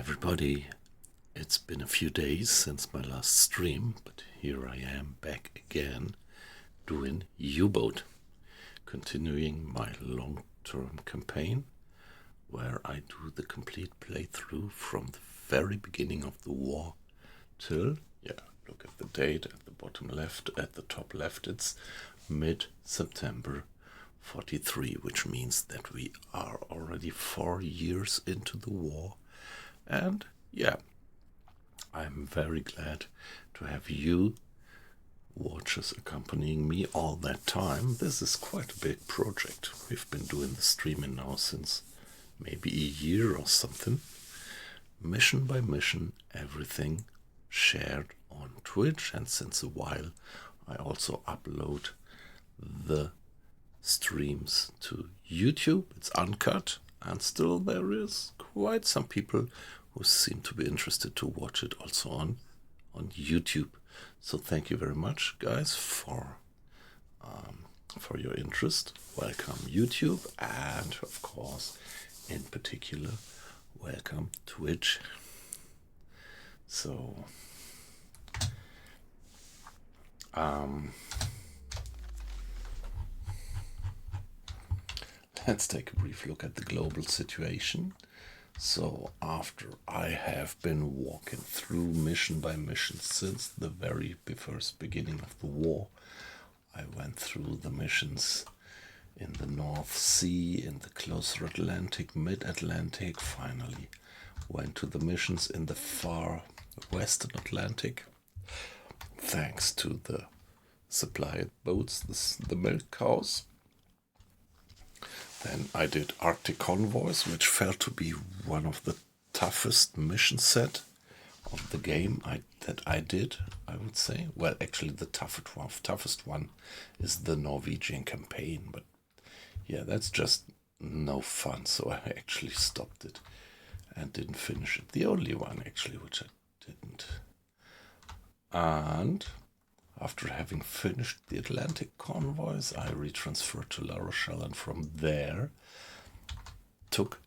everybody, it's been a few days since my last stream, but here I am back again doing UBOAT, continuing my long-term campaign where I do the complete playthrough from the very beginning of the war till, look at the date at the bottom left, at the top left, it's mid-September 43, which means that we are already 4 years into the war. And I'm very glad to have you watchers accompanying me all that time. This is quite a big project. We've been doing the streaming now since maybe a year or something. Mission by mission, everything shared on Twitch, and since a while I also upload the streams to YouTube. It's uncut, and still there is quite some people who seem to be interested to watch it also on YouTube. So thank you very much, guys, for your interest. Welcome YouTube, and of course, in particular, welcome Twitch. So let's take a brief look at the global situation. So after I have been walking through mission by mission since the very first beginning of the war, I went through the missions in the North Sea, in the closer Atlantic, mid-Atlantic, finally went to the missions in the far western Atlantic, thanks to the supply boats, the milk cows. Then I did Arctic Convoys, which felt to be one of the toughest mission set of the game that I did, I would say. Well, actually the toughest one is the Norwegian campaign, but yeah, that's just no fun, so I actually stopped it and didn't finish it. The only one actually which I didn't. And after having finished the Atlantic convoys, I retransferred to La Rochelle, and from there took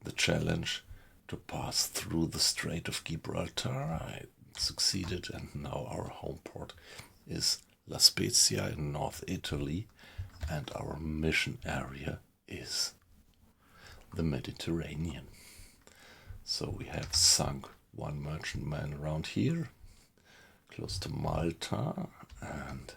the challenge to pass through the Strait of Gibraltar. I succeeded, and now our home port is La Spezia in North Italy, and our mission area is the Mediterranean. So we have sunk one merchantman around here, close to Malta, and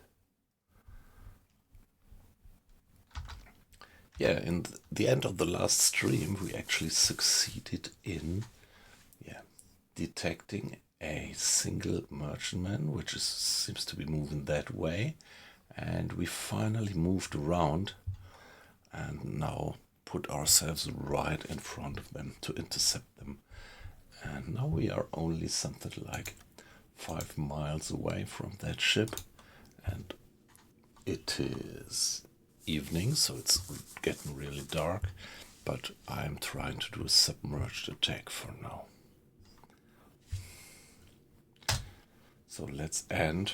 in the end of the last stream we actually succeeded in detecting a single merchantman which seems to be moving that way, and we finally moved around and now put ourselves right in front of them to intercept them. And now we are only something like 5 miles away from that ship, and it is evening, so it's getting really dark, but I'm trying to do a submerged attack for now. So let's end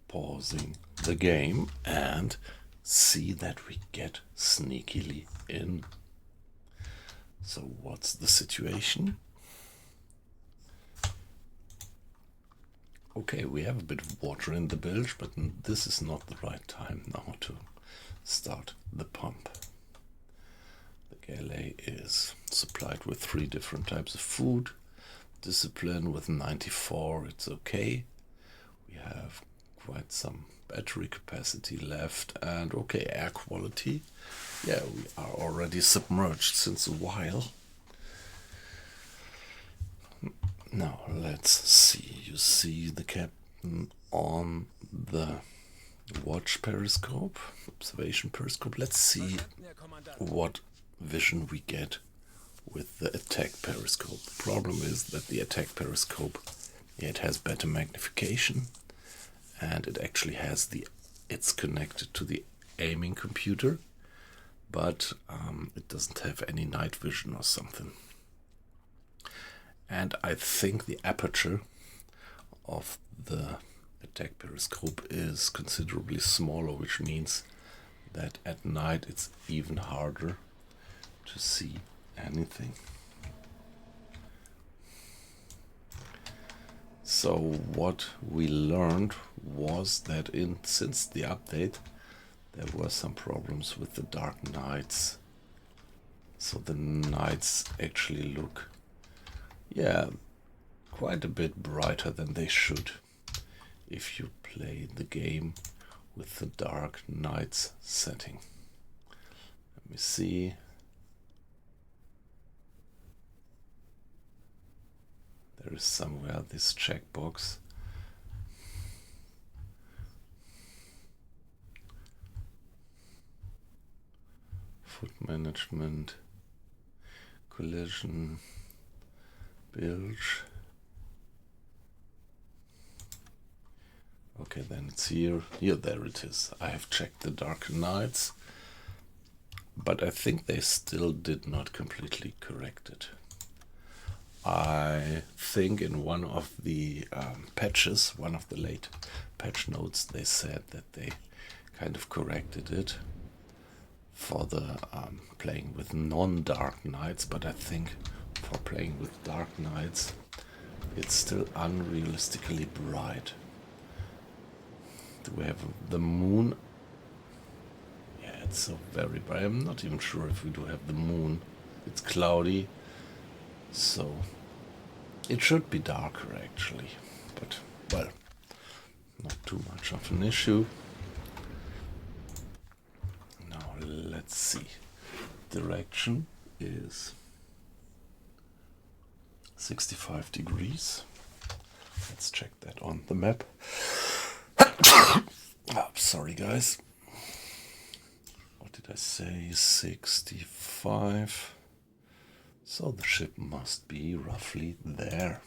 pausing the game and see that we get sneakily in. So what's the situation? Okay, we have a bit of water in the bilge, but this is not the right time now to start the pump. The galley is supplied with 3 different types of food. Discipline with 94, it's okay. We have quite some battery capacity left, and okay, air quality. Yeah, we are already submerged since a while. Now, let's see. You see the captain on the watch periscope, observation periscope. Let's see what vision we get with the attack periscope. The problem is that the attack periscope, it has better magnification, and it actually has it's connected to the aiming computer, but it doesn't have any night vision or something. And I think the aperture of the attack periscope is considerably smaller, which means that at night it's even harder to see anything. So what we learned was that since the update there were some problems with the dark nights. So the nights actually look, yeah, quite a bit brighter than they should if you play the game with the dark nights setting. Let me see. There is somewhere this checkbox. Foot management, collision, bilge. Okay, then it's here. Here, there it is. I have checked the dark nights, but I think they still did not completely correct it. I think in one of the patches, one of the late patch notes, they said that they kind of corrected it for the playing with non-dark nights, but I think for playing with dark nights it's still unrealistically bright. Do we have the moon? Yeah, it's so very bright. I'm not even sure if we do have the moon. It's cloudy, so it should be darker actually, but well, not too much of an issue. Now let's see. Direction is 65 degrees. Let's check that on the map. Sorry guys. What did I say? 65. So the ship must be roughly there.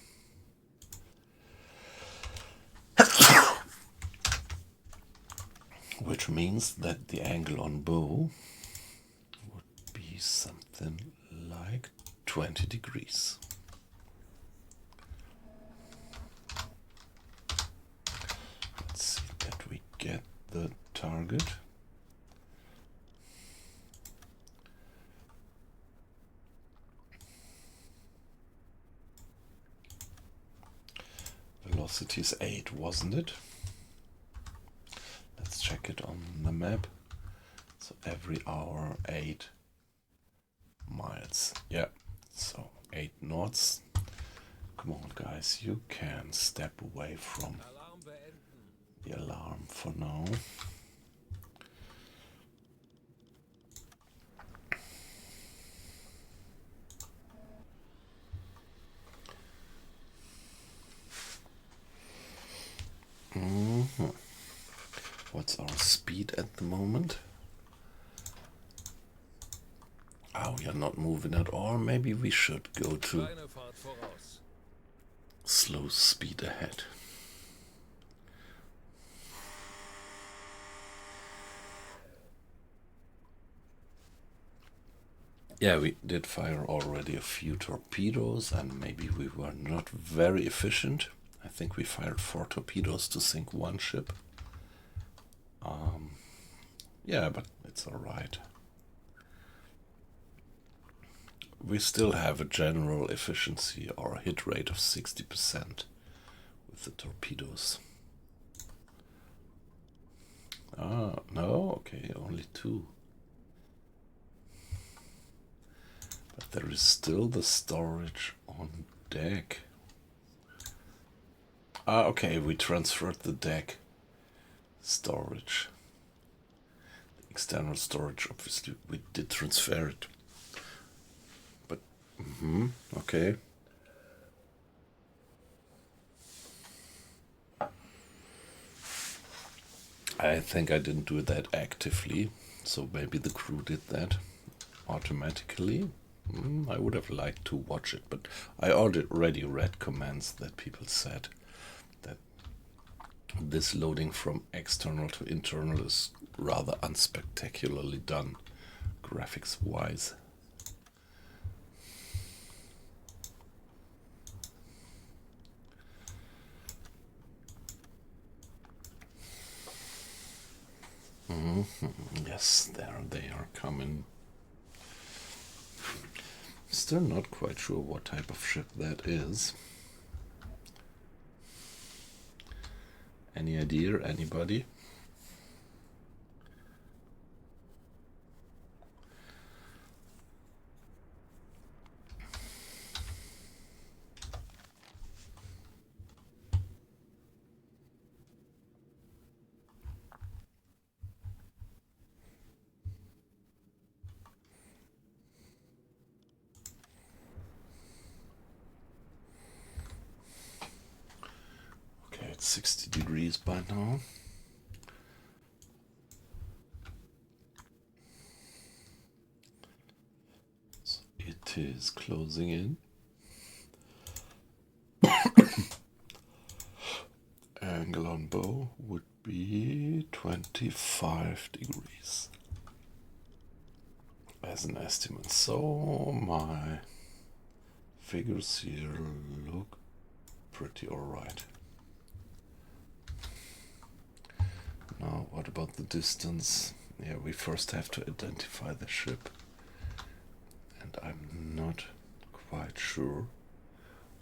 Which means that the angle on bow would be something like 20 degrees. Let's see that we get the target. Velocity is 8, wasn't it? Let's check it on the map. So every hour 8 miles. Yeah, so 8 knots. Come on guys, you can step away from the alarm for now. What's our speed at the moment? Oh, we are not moving at all. Maybe we should go to slow speed ahead. Yeah, we did fire already a few torpedoes and maybe we were not very efficient. I think we fired 4 torpedoes to sink 1 ship. Yeah, but it's alright. We still have a general efficiency or hit rate of 60% with the torpedoes. Ah, no, okay, only 2. But there is still the storage on deck. Ah, okay, we transferred the deck storage. The external storage, obviously, we did transfer it. But, okay. I think I didn't do that actively, so maybe the crew did that automatically. I would have liked to watch it, but I already read comments that people said that this loading from external to internal is rather unspectacularly done, graphics-wise. Yes, there they are coming. Still not quite sure what type of ship that is. Any idea? Anybody? Okay, it's 60 degrees by now. So it is closing in. Angle on bow would be 25 degrees as an estimate. So my figures here look pretty alright. Now what about the distance? Yeah, we first have to identify the ship, and I'm not quite sure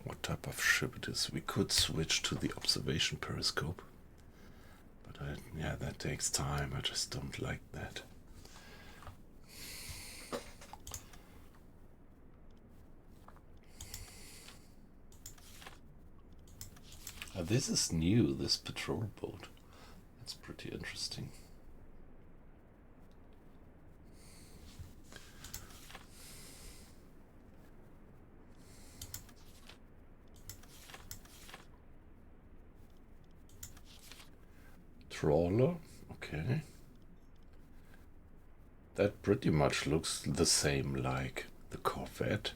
what type of ship it is. We could switch to the observation periscope, but yeah, that takes time. I just don't like that. This is new, this patrol boat. That's pretty interesting. Trawler, okay. That pretty much looks the same like the Corvette.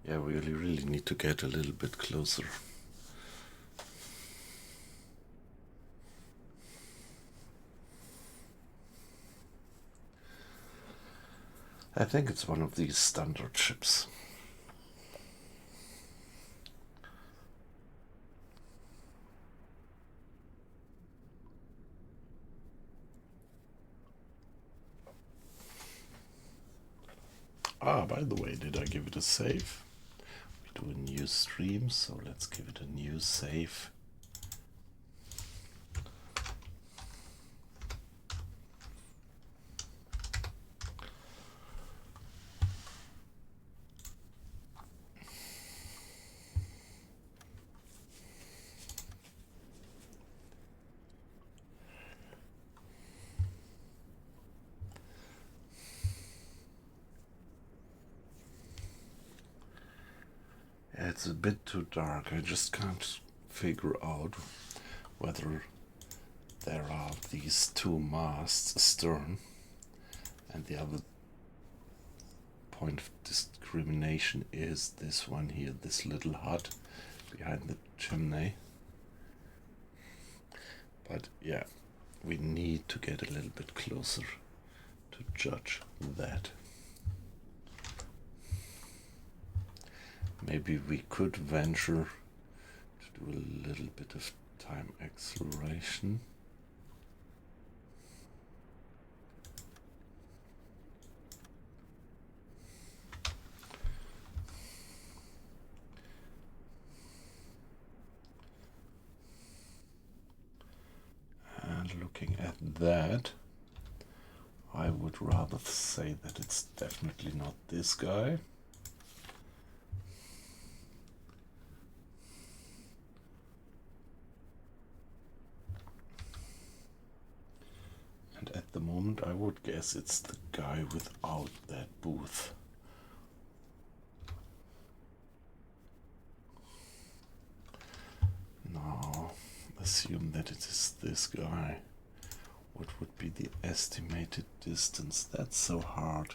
Yeah, we really need to get a little bit closer. I think it's one of these standard ships. Ah, by the way, did I give it a save? We do a new stream, so let's give it a new save. It's a bit too dark. I just can't figure out whether there are these two masts astern, and the other point of discrimination is this one here, this little hut behind the chimney. But yeah, we need to get a little bit closer to judge that. Maybe we could venture to do a little bit of time acceleration. And looking at that, I would rather say that it's definitely not this guy. And at the moment I would guess it's the guy without that booth. Now, assume that it is this guy. What would be the estimated distance? That's so hard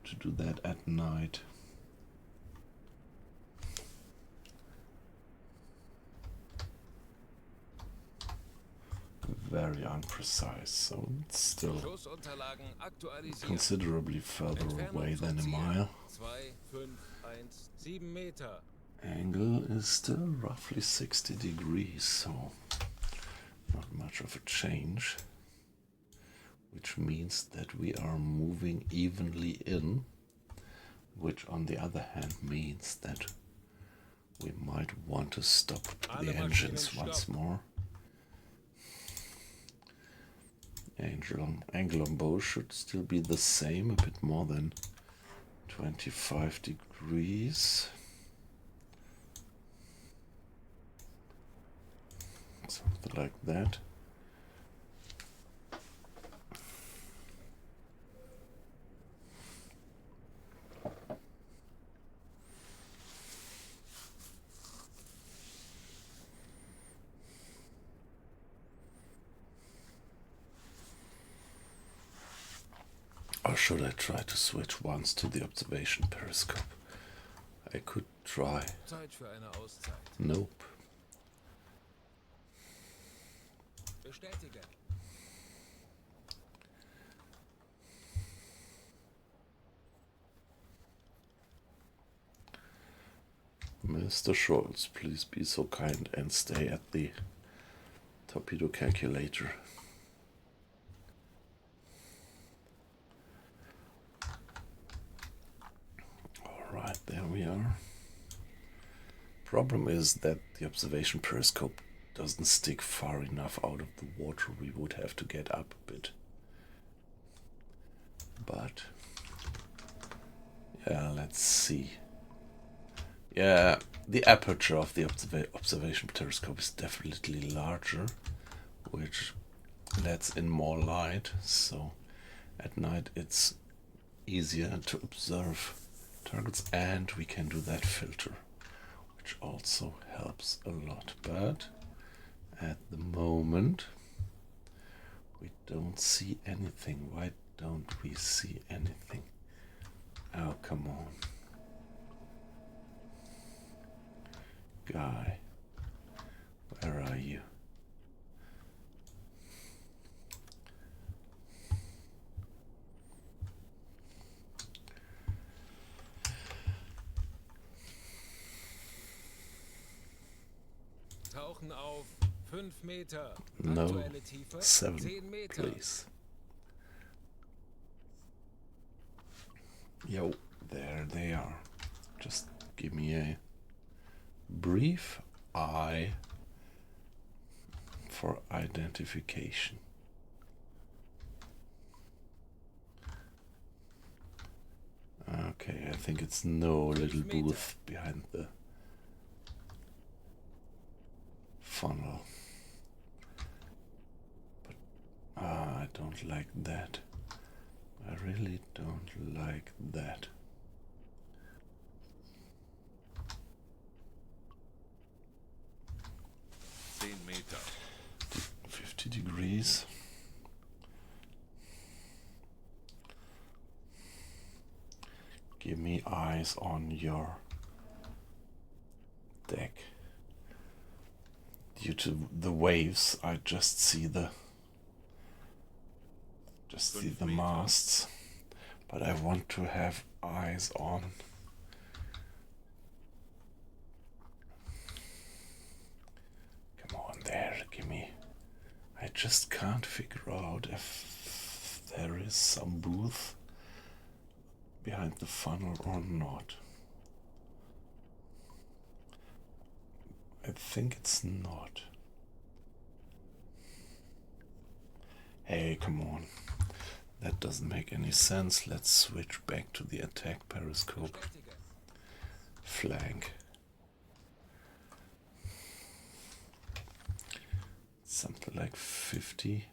to do that at night. Very unprecise, so it's still considerably further away than a mile. Angle is still roughly 60 degrees, so not much of a change, which means that we are moving evenly in, which on the other hand means that we might want to stop the engines once more. Angle on bow should still be the same, a bit more than 25 degrees. Something like that. Or should I try to switch once to the observation periscope? I could try. Zeit für eine Auszeit. Nope. Bestätige. Mr. Schultz, please be so kind and stay at the torpedo calculator. Alright, there we are. Problem is that the observation periscope doesn't stick far enough out of the water. We would have to get up a bit. But yeah, let's see. Yeah, the aperture of the observation periscope is definitely larger, which lets in more light, so at night it's easier to observe targets, and we can do that filter, which also helps a lot. But at the moment we don't see anything. Why don't we see anything? Oh, come on. Guy, where are you? Tauchen auf 5 Meter. No, Aktuelle Tiefe 7, 10 Meter. please. Yo, there they are. Just give me a brief eye for identification. Okay, I think it's no little booth behind the funnel. But I don't like that. I really don't like that. Meter. 50 degrees. Give me eyes on your deck. Due to the waves, I just see the masts, but I want to have eyes on. Come on, there, give me. I just can't figure out if there is some booth behind the funnel or not. I think it's not. Hey, come on. That doesn't make any sense. Let's switch back to the attack periscope. Flank. Something like 50.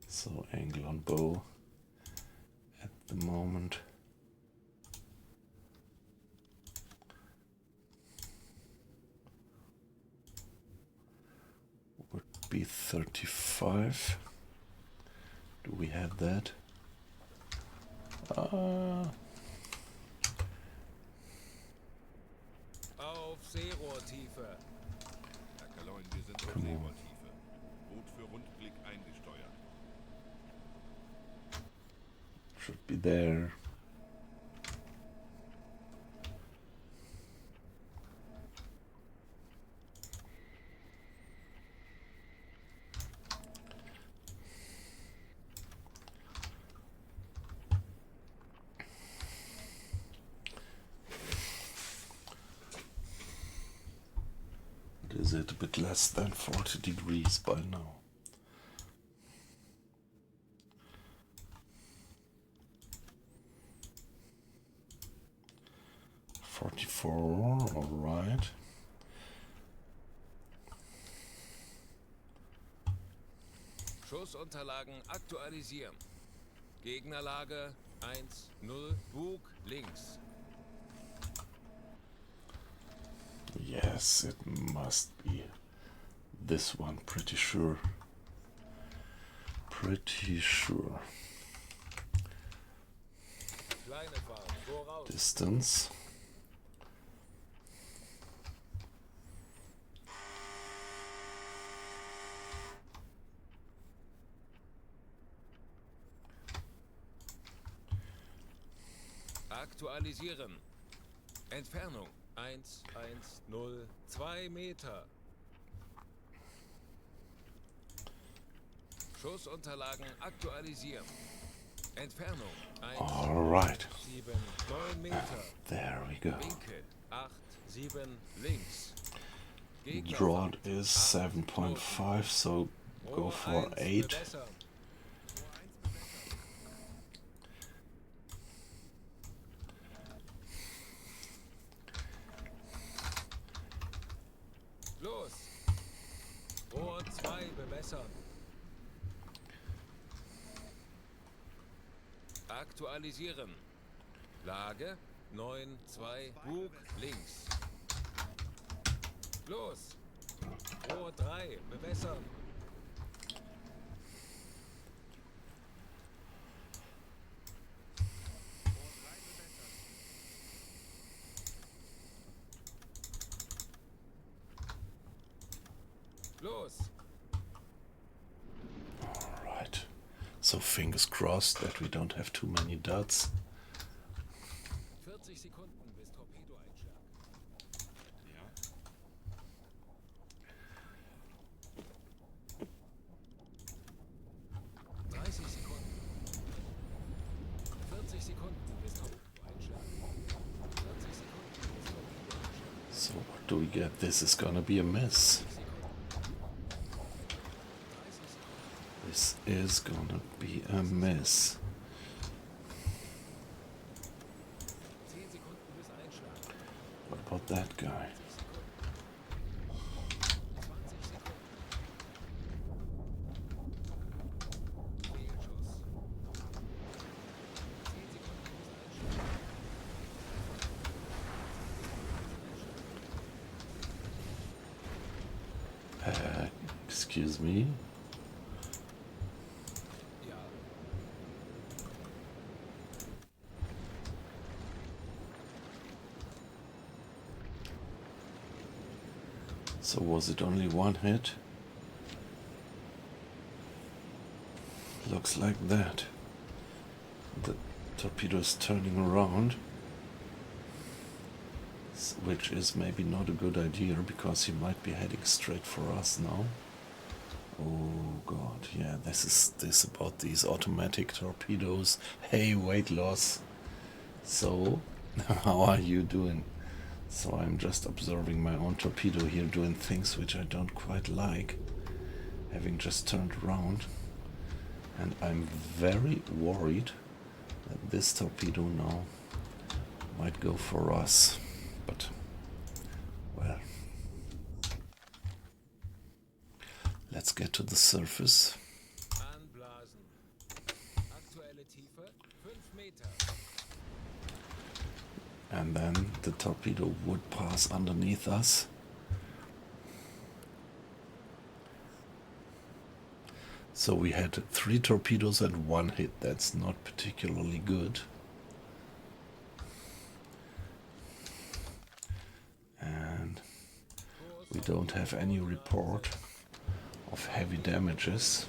So angle on bow at the moment. Would be 35. Do we have that? Auf Seerohrtiefe. Herr Kaloin, wir sind auf Seerohrtiefe. Boot für Rundblick eingesteuert. Should be there. is it? A bit less than 40 degrees by now. $44, all right. Schussunterlagen aktualisieren. Gegnerlage 1-0, Bug links. Yes, it must be this one, pretty sure. Pretty sure. Kleine Fahrt, voraus. Distance. Aktualisieren. Entfernung 1-1-0, 2 Meter. Schussunterlagen aktualisieren. Entfernung 1, All right. 7, 9 Meter. There we go. Winkel 8, 7 links. Draught is 7.5, so go for 8. Bewässern. Los! Rohr 2 bewässern. Aktualisieren. Lage 9-2 Bug links. Los! Rohr 3 bewässern. Los! Right. So fingers crossed that we don't have too many duds. 40 Sekunden bis Torpedoeinschlag. Ja. 30 Sekunden. 40 Sekunden bis Torpedoeinschlag. 40 Sekunden bis Torpedoeinschlag. So what do we get? This is gonna be a miss. 30 Sekunden. This is gonna be a miss. 10 Sekunden bis Einschlag. What about that guy? 20 Sekunden. Fehlschuss. 10 Sekunden bis Einschlag. Excuse me. Ja. So was it only one hit? Looks like that. The torpedo is turning around, which is maybe not a good idea because he might be heading straight for us now. Oh god, yeah, this is this about these automatic torpedoes. Hey, weight loss. So, how are you doing? So I'm just observing my own torpedo here doing things which I don't quite like, having just turned around. And I'm very worried that this torpedo now might go for us. But, well, let's get to the surface. Anblasen. Aktuelle Tiefe 5 Meter. And then the torpedo would pass underneath us. So we had 3 torpedoes and 1 hit. That's not particularly good. And we don't have any report of heavy damages.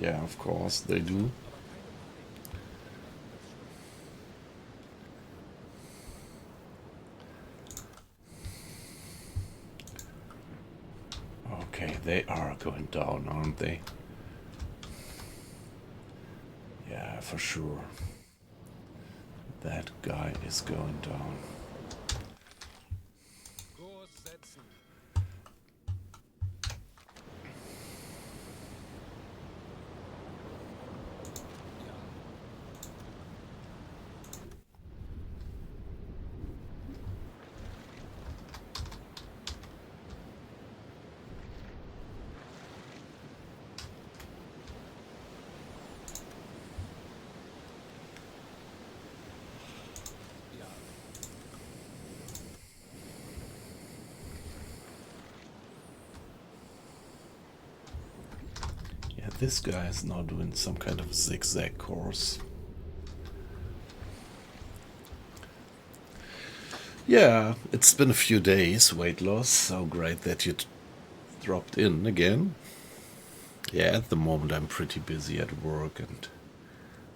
Yeah, of course they do. Okay, they are going down, aren't they? for sure. That guy is going down. Kurs setzen. Ja. Ja. Yeah, this guy is now doing some kind of zigzag course. Yeah, it's been a few days, weight loss. So great that you dropped in again. Yeah, at the moment I'm pretty busy at work, and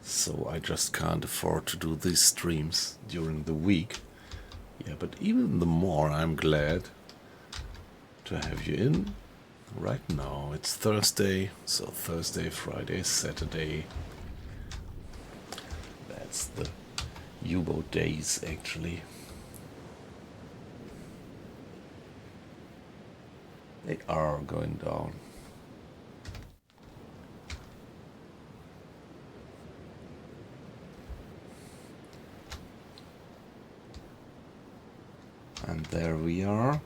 so I just can't afford to do these streams during the week. Yeah, but even the more I'm glad to have you in right now. It's Thursday, so Thursday, Friday, Saturday. That's the UBOAT days, actually. They are going down. And there we are.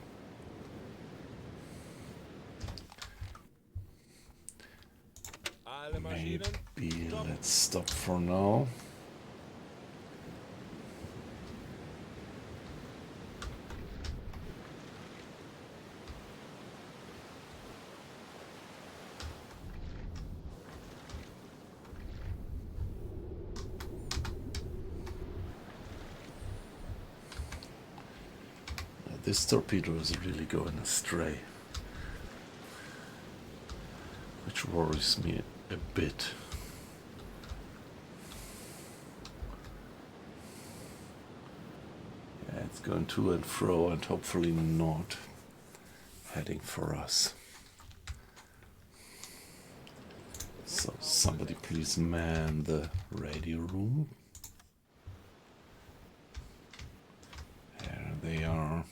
Alle Maschinen. Maybe Stopp. let's stop for now. This torpedo is really going astray, which worries me a bit. Yeah, it's going to and fro and hopefully not heading for us. So somebody please man the radio room. There they are.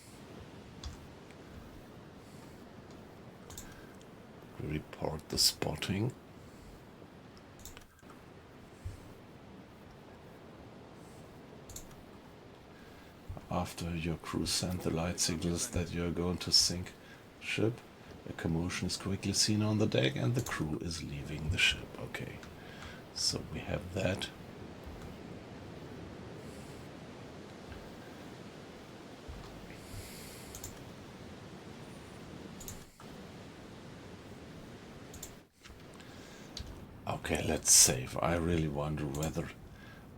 Report the spotting. After your crew sent the light signals that you are going to sink ship, a commotion is quickly seen on the deck and the crew is leaving the ship. Okay, so we have that. Okay, let's save. I really wonder whether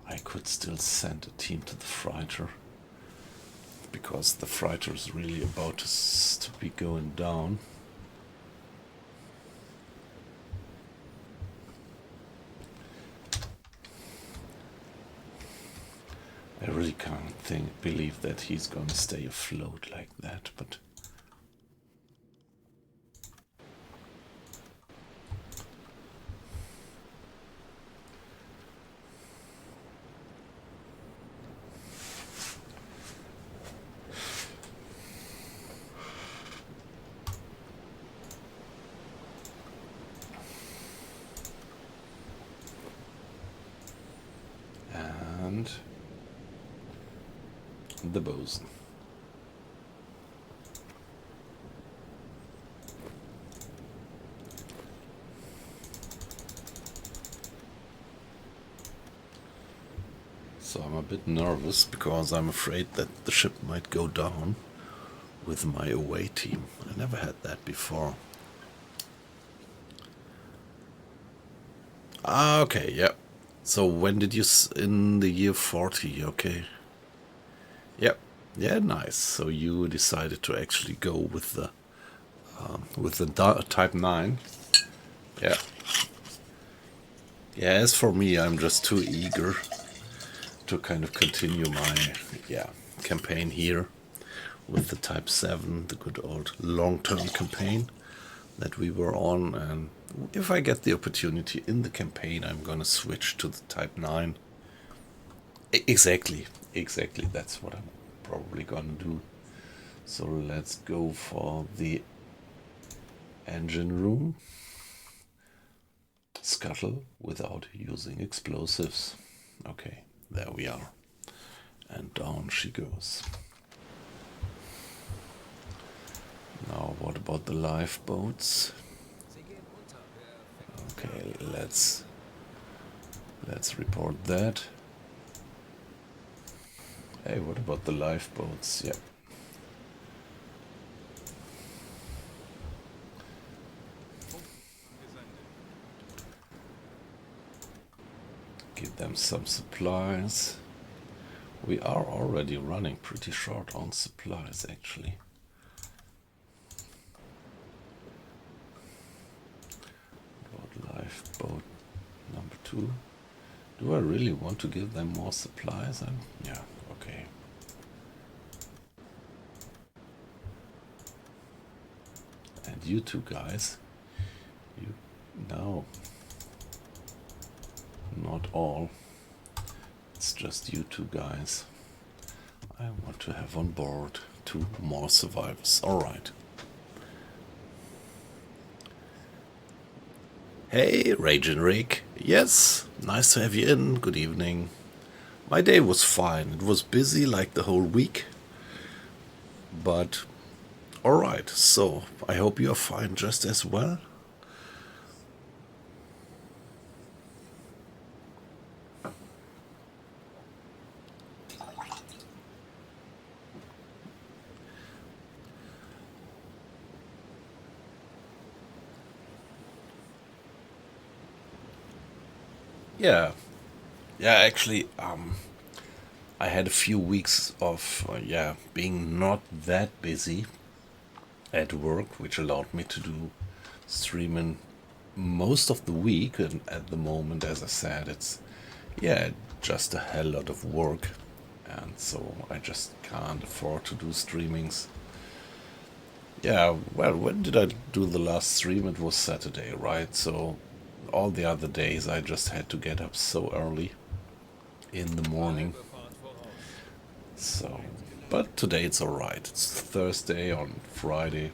I could still send a team to the freighter, because the freighter is really about to be going down. I really can't believe that he's going to stay afloat like that, but and the bosun. So I'm a bit nervous because I'm afraid that the ship might go down with my away team. I never had that before. Ah, okay, yeah. So when did you in the year 40? Okay. Yep. Yeah, nice. So you decided to actually go with the Type 9. Yeah. Yeah, as for me, I'm just too eager to kind of continue my campaign here with the Type 7, the good old long-term campaign. that we were on, and if I get the opportunity in the campaign, I'm gonna switch to the Type 9. Exactly, that's what I'm probably gonna do. So let's go for the engine room. Scuttle without using explosives. Okay, there we are. And down she goes. Now what about the lifeboats? Sie gehen unter. Perfekt. Okay, let's report that. Hey, what about the lifeboats? Yeah. Give them some supplies. We are already running pretty short on supplies, actually. Lifeboat number 2. Do I really want to give them more supplies? Yeah, okay. And you two guys, no, not all. It's just you two guys. I want to have on board 2 more survivors. All right. Hey, Raging Rick. Yes, nice to have you in. Good evening. My day was fine. It was busy like the whole week. But alright, so I hope you're fine just as well. Yeah, actually, I had a few weeks of, being not that busy at work, which allowed me to do streaming most of the week. And at the moment, as I said, it's, just a hell lot of work. And so I just can't afford to do streamings. Yeah, well, when did I do the last stream? It was Saturday, right? So all the other days I just had to get up so early in the morning. So, but today it's alright. It's Thursday. On Friday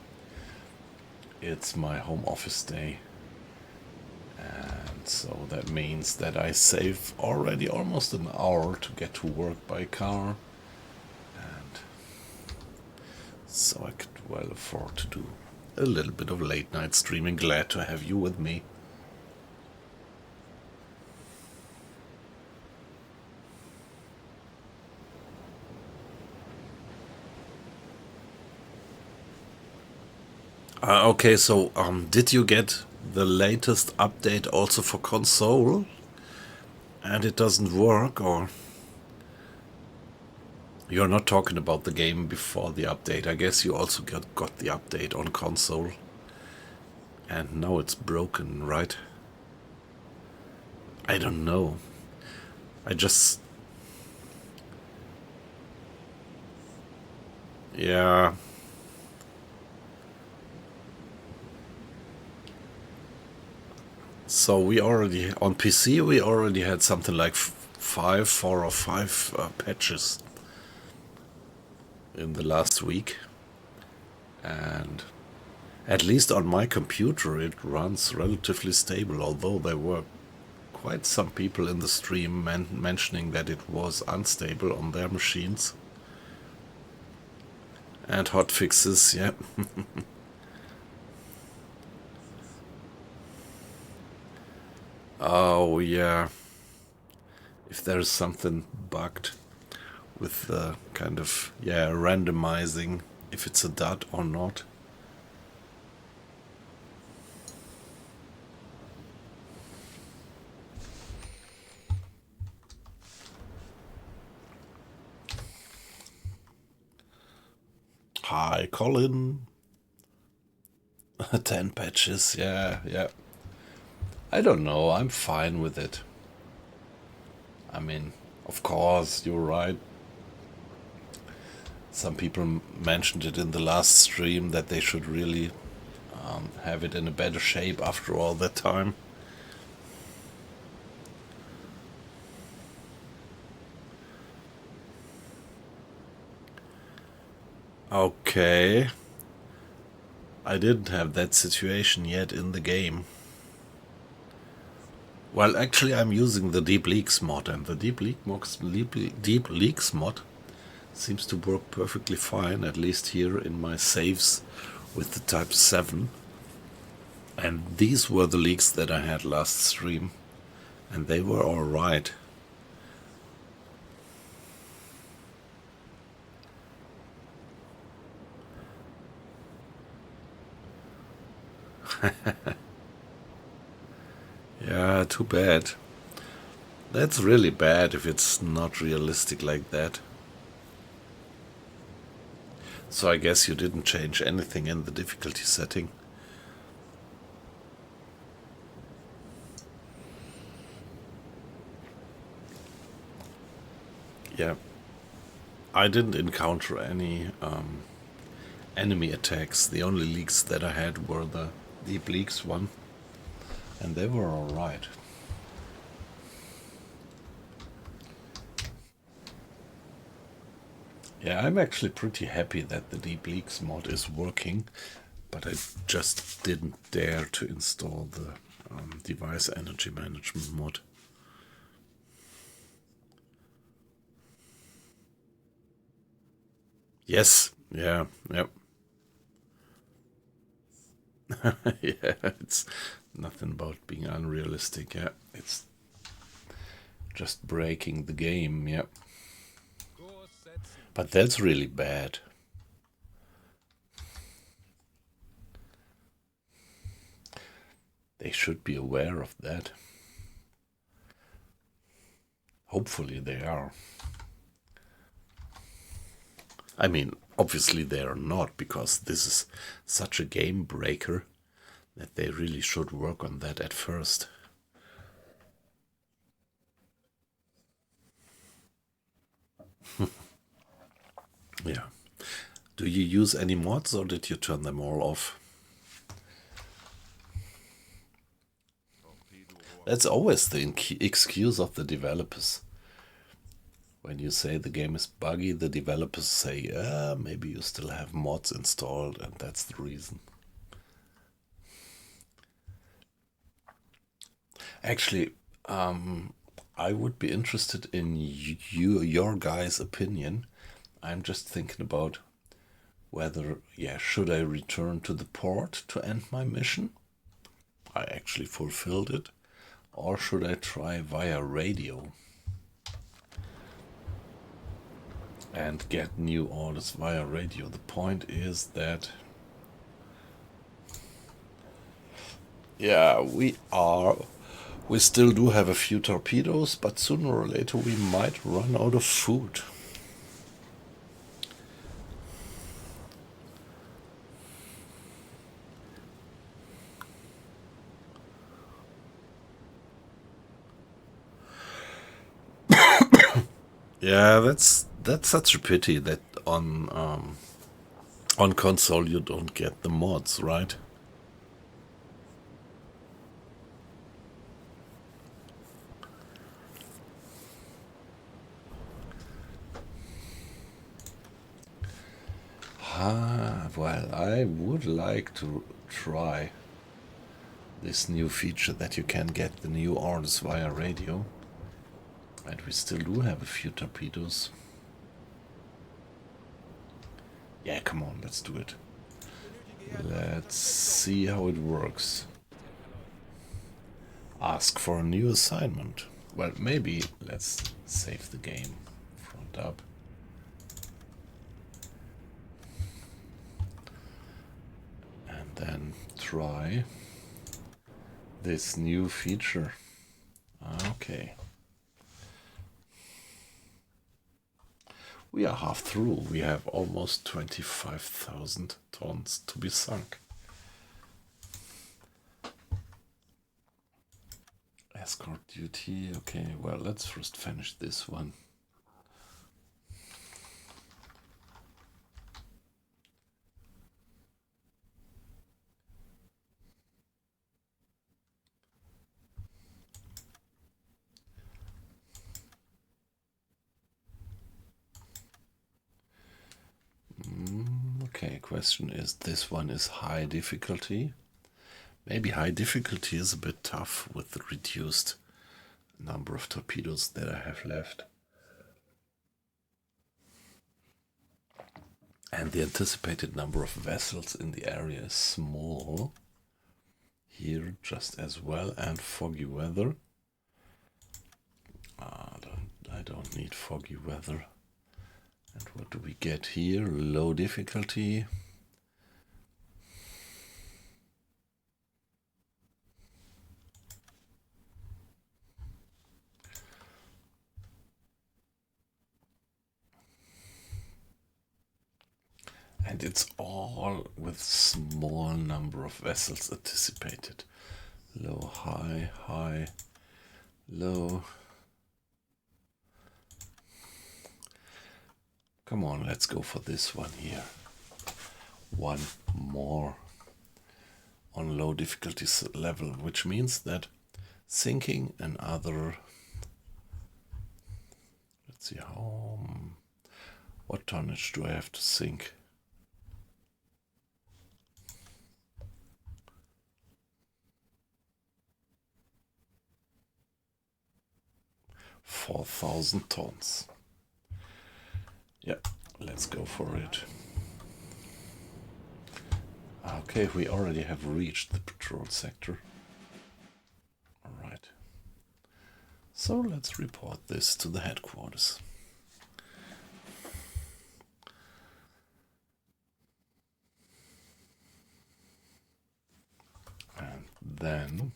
it's my home office day. And so that means that I save already almost an hour to get to work by car. And so I could well afford to do a little bit of late night streaming. Glad to have you with me. Okay, so did you get the latest update also for console? And it doesn't work, or you're not talking about the game before the update? I guess you also got the update on console. And now it's broken, right? I don't know. I just... Yeah. So we already, on PC, we already had something like 4 or 5 patches in the last week. And at least on my computer it runs relatively stable, although there were quite some people in the stream mentioning that it was unstable on their machines. And hotfixes, yeah. Oh, yeah. If there's something bugged with the kind of, randomizing if it's a dot or not. Hi, Colin. 10 patches, yeah. I don't know, I'm fine with it. I mean, of course, you're right. Some people mentioned it in the last stream that they should really have it in a better shape after all that time. Okay. I didn't have that situation yet in the game. Well, actually, I'm using the Deep Leaks mod, and the Deep Leaks mod seems to work perfectly fine, at least here in my saves with the Type 7. And these were the leaks that I had last stream, and they were alright. Yeah, too bad. That's really bad if it's not realistic like that. So I guess you didn't change anything in the difficulty setting. Yeah. I didn't encounter any enemy attacks. The only leaks that I had were the Deep Leaks one, and they were alright. Yeah, I'm actually pretty happy that the Deep Leaks mod is working, but I just didn't dare to install the device energy management mod. Yes, yeah, yep. Yeah, it's nothing about being unrealistic, yeah. It's just breaking the game, yeah. Kurs setzen. But that's really bad. They should be aware of that. Hopefully they are. I mean, obviously they are not, because this is such a game breaker that they really should work on that at first. Yeah. Do you use any mods, or did you turn them all off? That's always the excuse of the developers. When you say the game is buggy, the developers say, maybe you still have mods installed, and that's the reason. Actually, I would be interested in your guys' opinion. I'm just thinking about whether, should I return to the port to end my mission? I actually fulfilled it. Or should I try via radio and get new orders via radio? The point is that, we still do have a few torpedoes, but sooner or later we might run out of food. Yeah, that's such a pity that on console you don't get the mods, right? Well, I would like to try this new feature that you can get the new orders via radio. And we still do have a few torpedoes. Yeah, come on, let's do it. Let's see how it works. Ask for a new assignment. Well, maybe let's save the game. Front up. And then try this new feature. Okay. We are half through. We have almost 25,000 tons to be sunk. Escort duty. Okay, well, let's first finish this one. Okay, question is, this one is high difficulty. Maybe high difficulty is a bit tough with the reduced number of torpedoes that I have left. And the anticipated number of vessels in the area is small. Here just as well, and foggy weather. I don't need foggy weather. And what do we get here? Low difficulty. And it's all with small number of vessels anticipated. Low, high, high, low. Come on, let's go for this one here. One more on low difficulty level, which means that sinking another, let's see what tonnage do I have to sink? $4,000 tons. Yeah, let's go for it. Okay, we already have reached the patrol sector. All right. So let's report this to the headquarters. And then,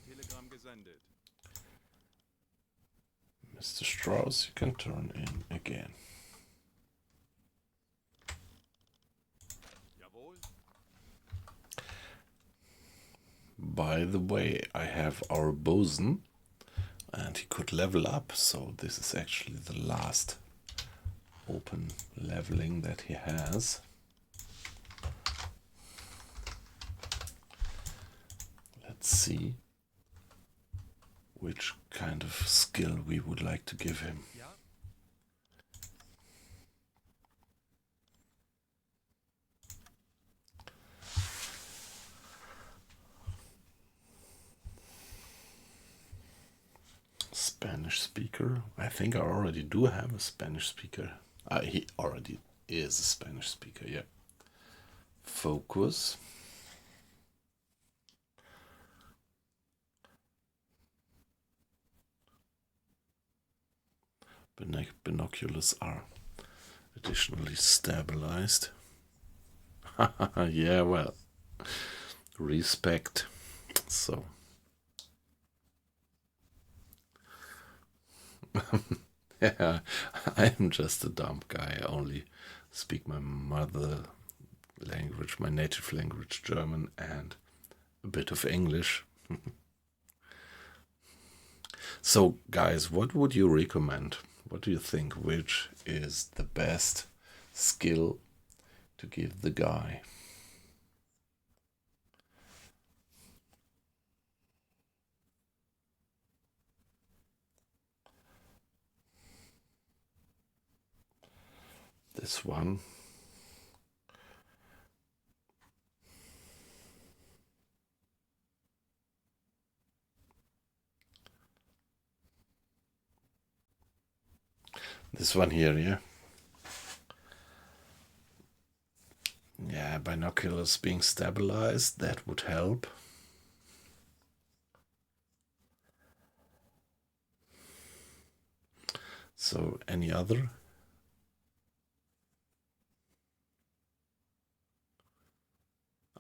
Mr. Strauss, you can turn in again. By the way, I have our bosun, and he could level up, so this is actually the last open leveling that he has. Let's see which kind of skill we would like to give him. Spanish speaker. I think I already do have a Spanish speaker. He already is a Spanish speaker, yeah. Focus. Binoculars are additionally stabilized. Yeah, well, respect. So yeah, I am just a dumb guy. I only speak my mother language, my native language, German, and a bit of English. So, guys, what would you recommend? What do you think? Which is the best skill to give the guy? This one. This one here, yeah? Yeah, binoculars being stabilized, that would help. So, any other?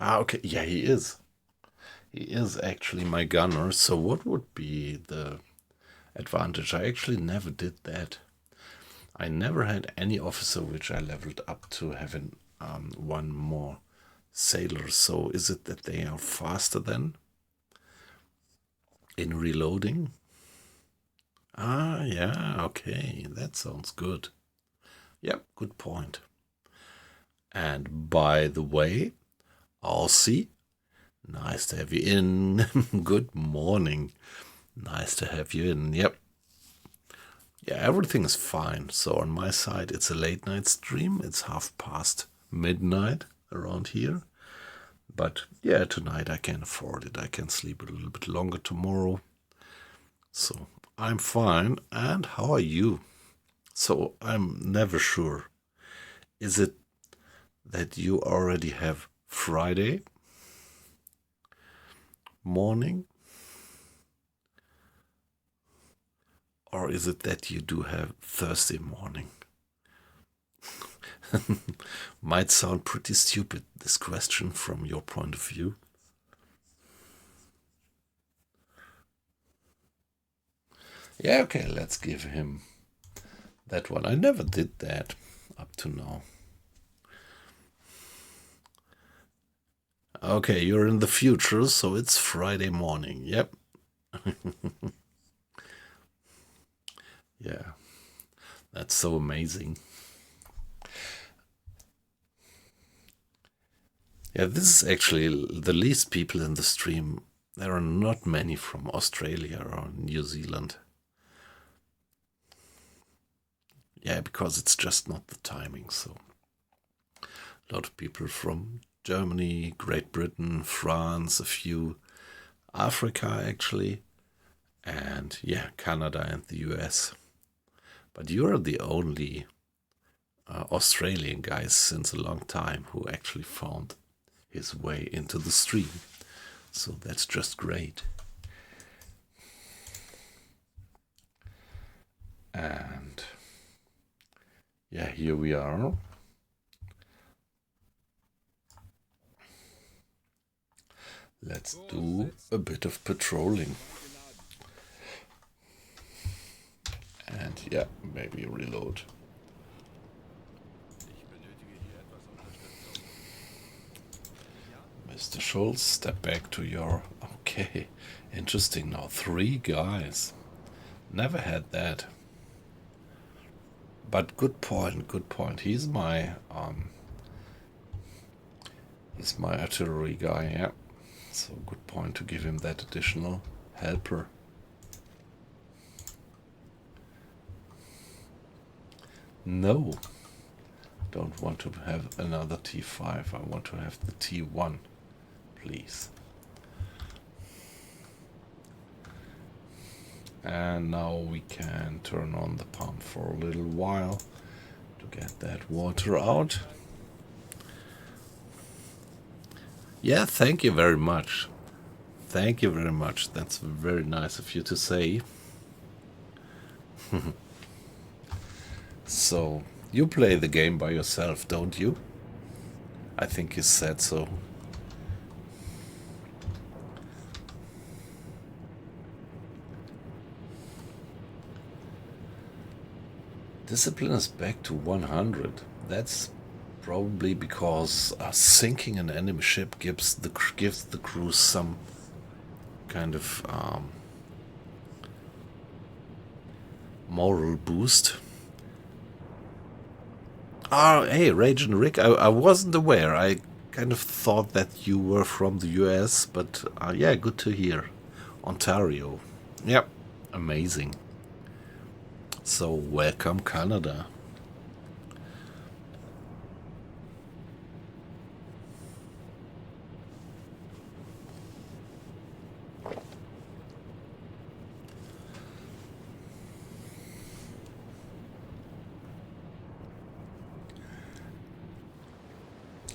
Okay, yeah, he is. He is actually my gunner, so what would be the advantage? I actually never did that. I never had any officer which I leveled up to having one more sailor. So is it that they are faster then in reloading? Yeah, okay, that sounds good. Yep, good point. And by the way, Aussie, nice to have you in. Good morning. Nice to have you in. Yep. Yeah, everything is fine. So on my side, it's a late night stream. It's midnight. around here. But yeah, tonight I can afford it. I can sleep a little bit longer tomorrow. So I'm fine. And how are you? So I'm never sure. Is it that you already have Friday morning? Or is it that you do have Thursday morning? Might sound pretty stupid, this question, from your point of view. Yeah, okay, let's give him that one. I never did that up to now. Okay, you're in the future, so it's Friday morning. Yep. Yeah, that's so amazing. Yeah, this is actually the least people in the stream. There are not many from Australia or New Zealand. Yeah, because it's just not the timing. So a lot of people from Germany, Great Britain, France, a few Africa actually, and yeah, Canada and the US. But you're the only Australian guy since a long time who actually found his way into the stream. So that's just great. And yeah, here we are. Let's do a bit of patrolling. And yeah, maybe reload. Mr. Schultz, step back to your... Okay, interesting now. 3 guys. Never had that. But good point, good point. He's my artillery guy, yeah. So good point to give him that additional helper. No, don't want to have another T5. I want to have the T1, please. And now we can turn on the pump for a little while to get that water out. Yeah, thank you very much. Thank you very much. That's very nice of you to say. So, you play the game by yourself, don't you? I think you said so. Discipline is back to 100. That's probably because sinking an enemy ship gives the crew some kind of moral boost. Hey, Rage and Rick, I wasn't aware. I kind of thought that you were from the US, but yeah, good to hear. Ontario. Yep, amazing. So, welcome, Canada.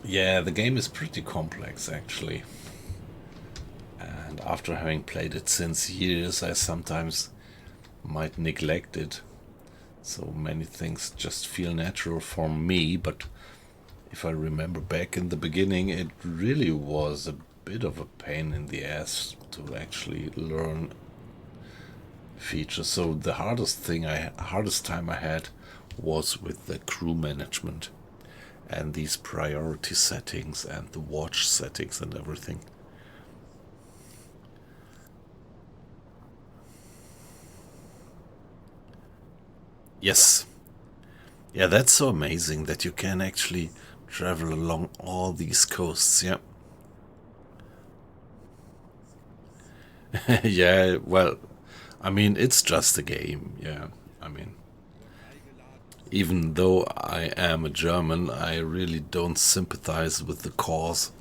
Yeah, the game is pretty complex, actually. And after having played it since years, I sometimes might neglect it. So many things just feel natural for me, but if I remember back in the beginning, it really was a bit of a pain in the ass to actually learn features. So the hardest time I had was with the crew management and these priority settings and the watch settings and everything. Yes. Yeah, that's so amazing that you can actually travel along all these coasts, yeah. Yeah, well, I mean, it's just a game, yeah. I mean, Even though I am a German, I really don't sympathize with the cause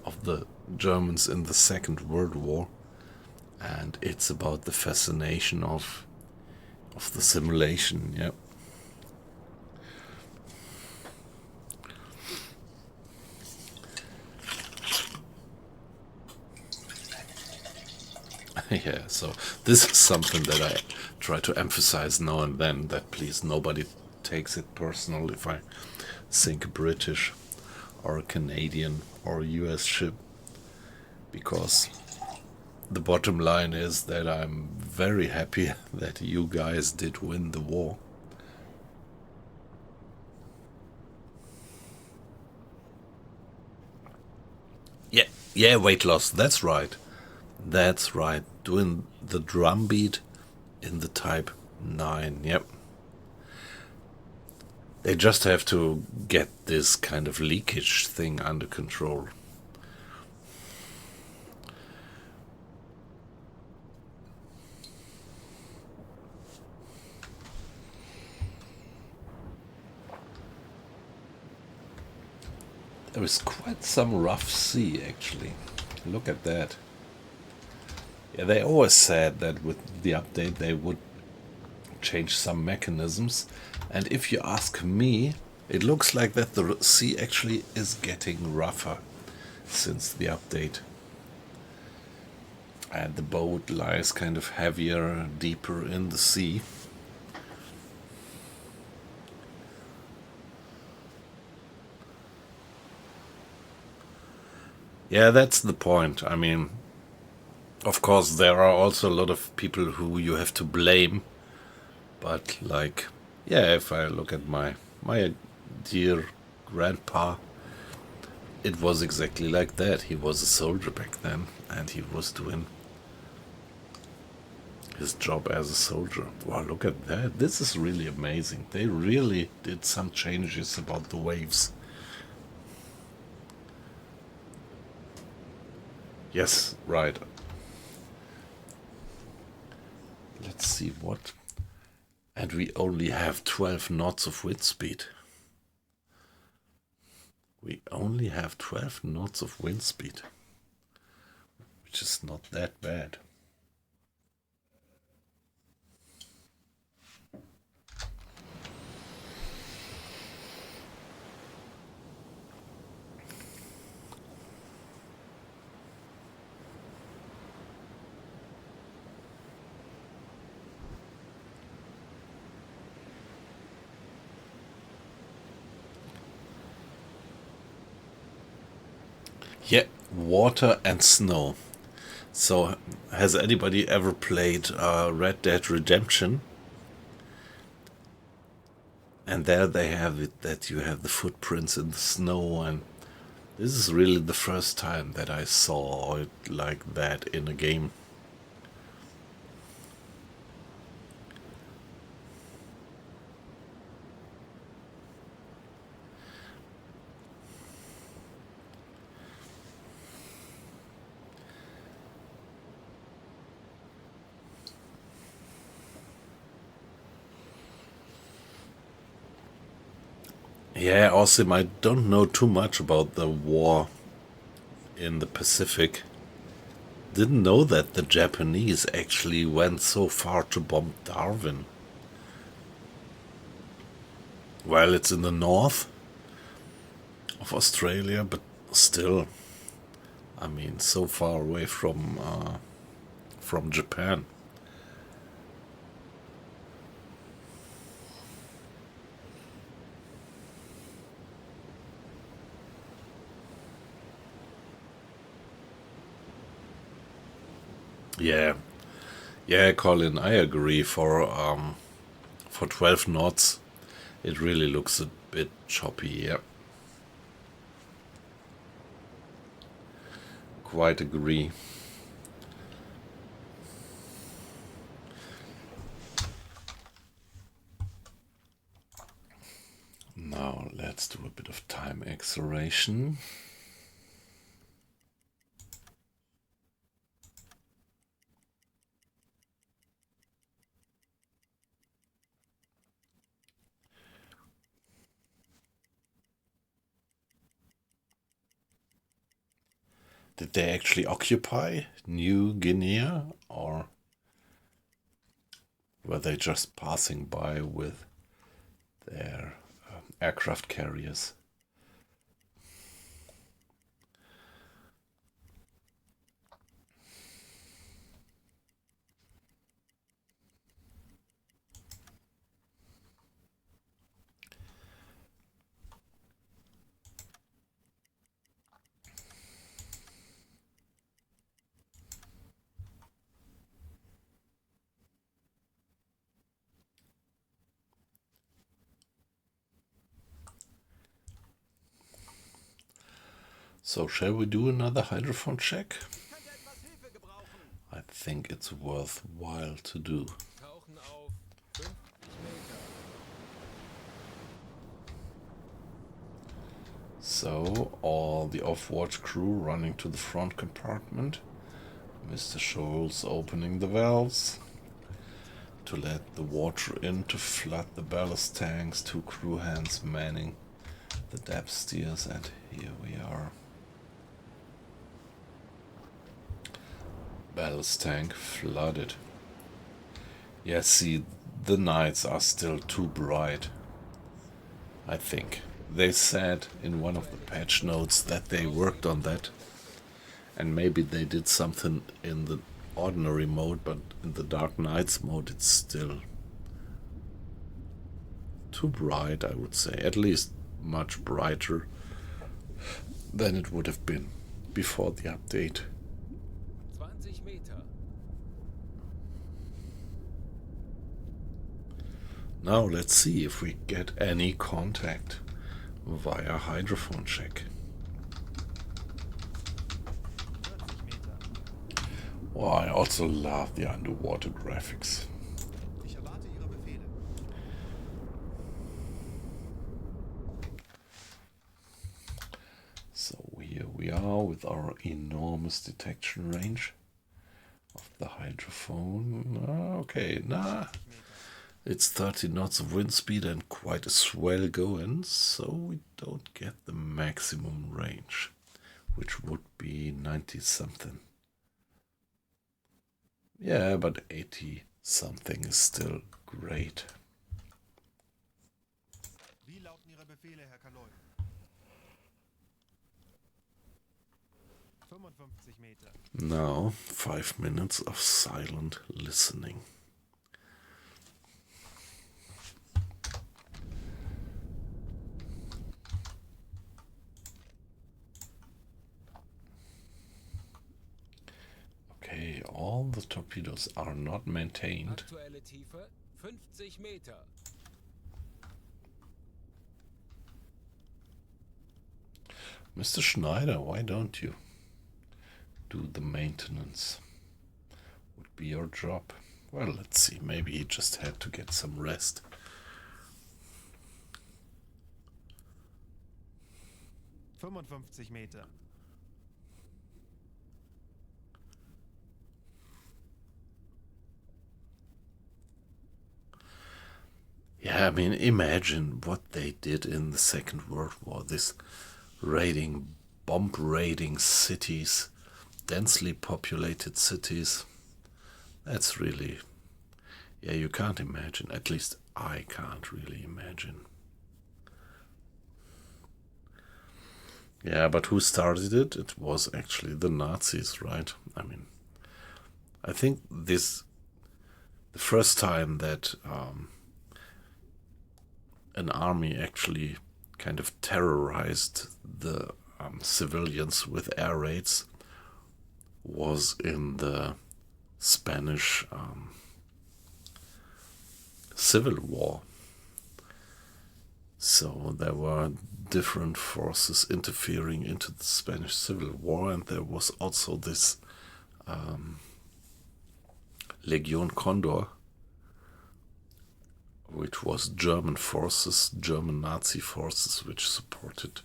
of the Germans in the Second World War. And it's about the fascination of the simulation, yeah. Yeah, so this is something that I try to emphasize now and then, that please nobody takes it personal if I sink a British or a Canadian or a US ship, because the bottom line is that I'm very happy that you guys did win the war. Yeah, weight loss, that's right. That's right. Doing the drum beat in the Type 9, yep. They just have to get this kind of leakage thing under control. There is quite some rough sea, actually. Look at that. Yeah, they always said that with the update they would change some mechanisms. And if you ask me, it looks like that the sea actually is getting rougher since the update. And the boat lies kind of heavier, deeper in the sea. Yeah, that's the point. I mean, of course, there are also a lot of people who you have to blame. But like, yeah, if I look at my dear grandpa, it was exactly like that. He was a soldier back then, and he was doing his job as a soldier. Wow, look at that. This is really amazing. They really did some changes about the waves. Yes, right. Let's see what. And we only have 12 knots of wind speed. We only have 12 knots of wind speed, which is not that bad. Yeah, water and snow. So, has anybody ever played Red Dead Redemption? And there they have it, that you have the footprints in the snow, and this is really the first time that I saw it like that in a game. Yeah, Austin, I don't know too much about the war in the Pacific. Didn't know that the Japanese actually went so far to bomb Darwin. Well, it's in the north of Australia, but still, I mean, so far away from Japan. Yeah, yeah, Colin, I agree. For 12 knots, it really looks a bit choppy. Yeah, quite agree. Now let's do a bit of time acceleration. Did they actually occupy New Guinea, or were they just passing by with their aircraft carriers? So shall we do another hydrophone check? I think it's worthwhile to do. Tauchen auf 50 Meter. So, all the off-watch crew running to the front compartment. Mr. Scholes opening the valves to let the water in to flood the ballast tanks. 2 crew hands manning the depth steers, and here we are. Ballast tank flooded. Yeah, see, the nights are still too bright, I think. They said in one of the patch notes that they worked on that, and maybe they did something in the ordinary mode, but in the Dark Nights mode it's still too bright, I would say. At least much brighter than it would have been before the update. 20 Meter. Now let's see if we get any contact via hydrophone check. 40 Meter. Oh, I also love the underwater graphics. Ich erwarte Ihre Befehle. So here we are with our enormous detection range of the hydrophone. Okay, it's 30 knots of wind speed and quite a swell going, so we don't get the maximum range, which would be 90 something. Yeah, but 80 something is still great. Wie lauten Ihre Befehle, Herr Kaloi? 55 Meter. Now, 5 minutes of silent listening. Okay, all the torpedoes are not maintained. Aktuelle Tiefe 50 Meter. Mr. Schneider, why don't you do the maintenance? Would be your job. Well, let's see, maybe he just had to get some rest. Meter. Yeah, I mean, imagine what they did in the Second World War. This bomb raiding cities, densely populated cities. That's really, yeah, you can't imagine. At least I can't really imagine. Yeah, but who started it? It was actually the Nazis, right? I mean, I think the first time that an army actually kind of terrorized the civilians with air raids was in the Spanish Civil War. So there were different forces interfering into the Spanish Civil War, and there was also this Legion Condor, which was German forces, German Nazi forces, which supported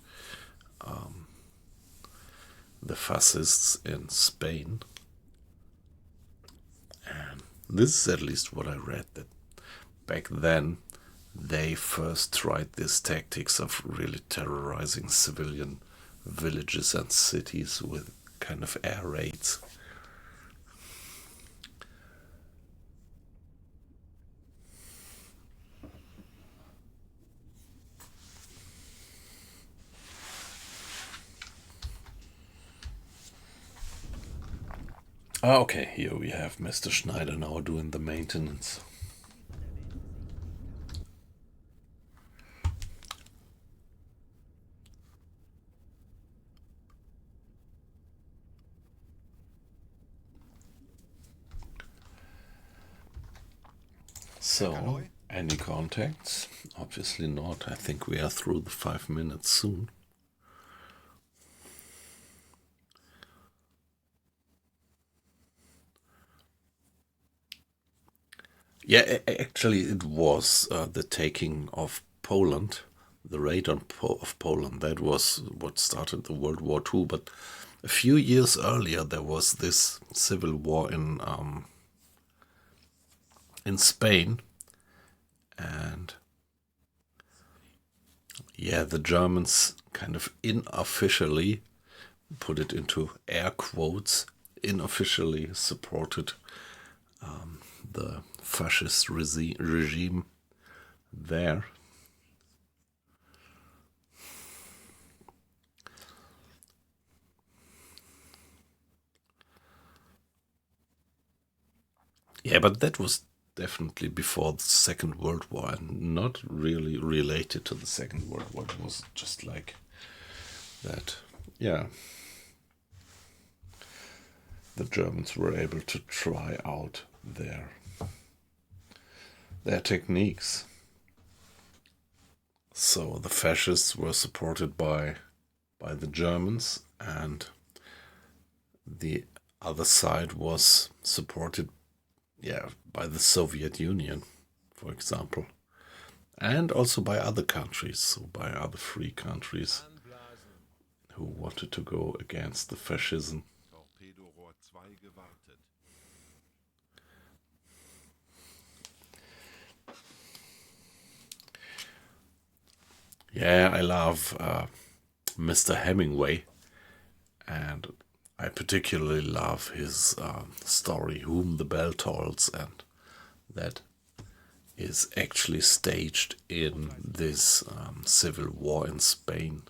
the fascists in Spain. And this is at least what I read, that back then they first tried this tactics of really terrorizing civilian villages and cities with kind of air raids. Okay, here we have Mr. Schneider now doing the maintenance. So, any contacts? Obviously not. I think we are through the 5 minutes soon. Yeah, actually it was the taking of Poland, the raid on of Poland. That was what started the World War II. But a few years earlier there was this civil war in Spain. And yeah, the Germans kind of unofficially, put it into air quotes, unofficially supported the fascist regime there. Yeah, but that was definitely before the Second World War and not really related to the Second World War. It was just like that. Yeah. The Germans were able to try out their techniques. So the fascists were supported by the Germans, and the other side was supported, by the Soviet Union, for example, and also by other countries, so by other free countries who wanted to go against the fascism. Torpedorohr 2 gewartet. Yeah, I love Mr. Hemingway, and I particularly love his story, Whom the Bell Tolls, and that is actually staged in this civil war in Spain.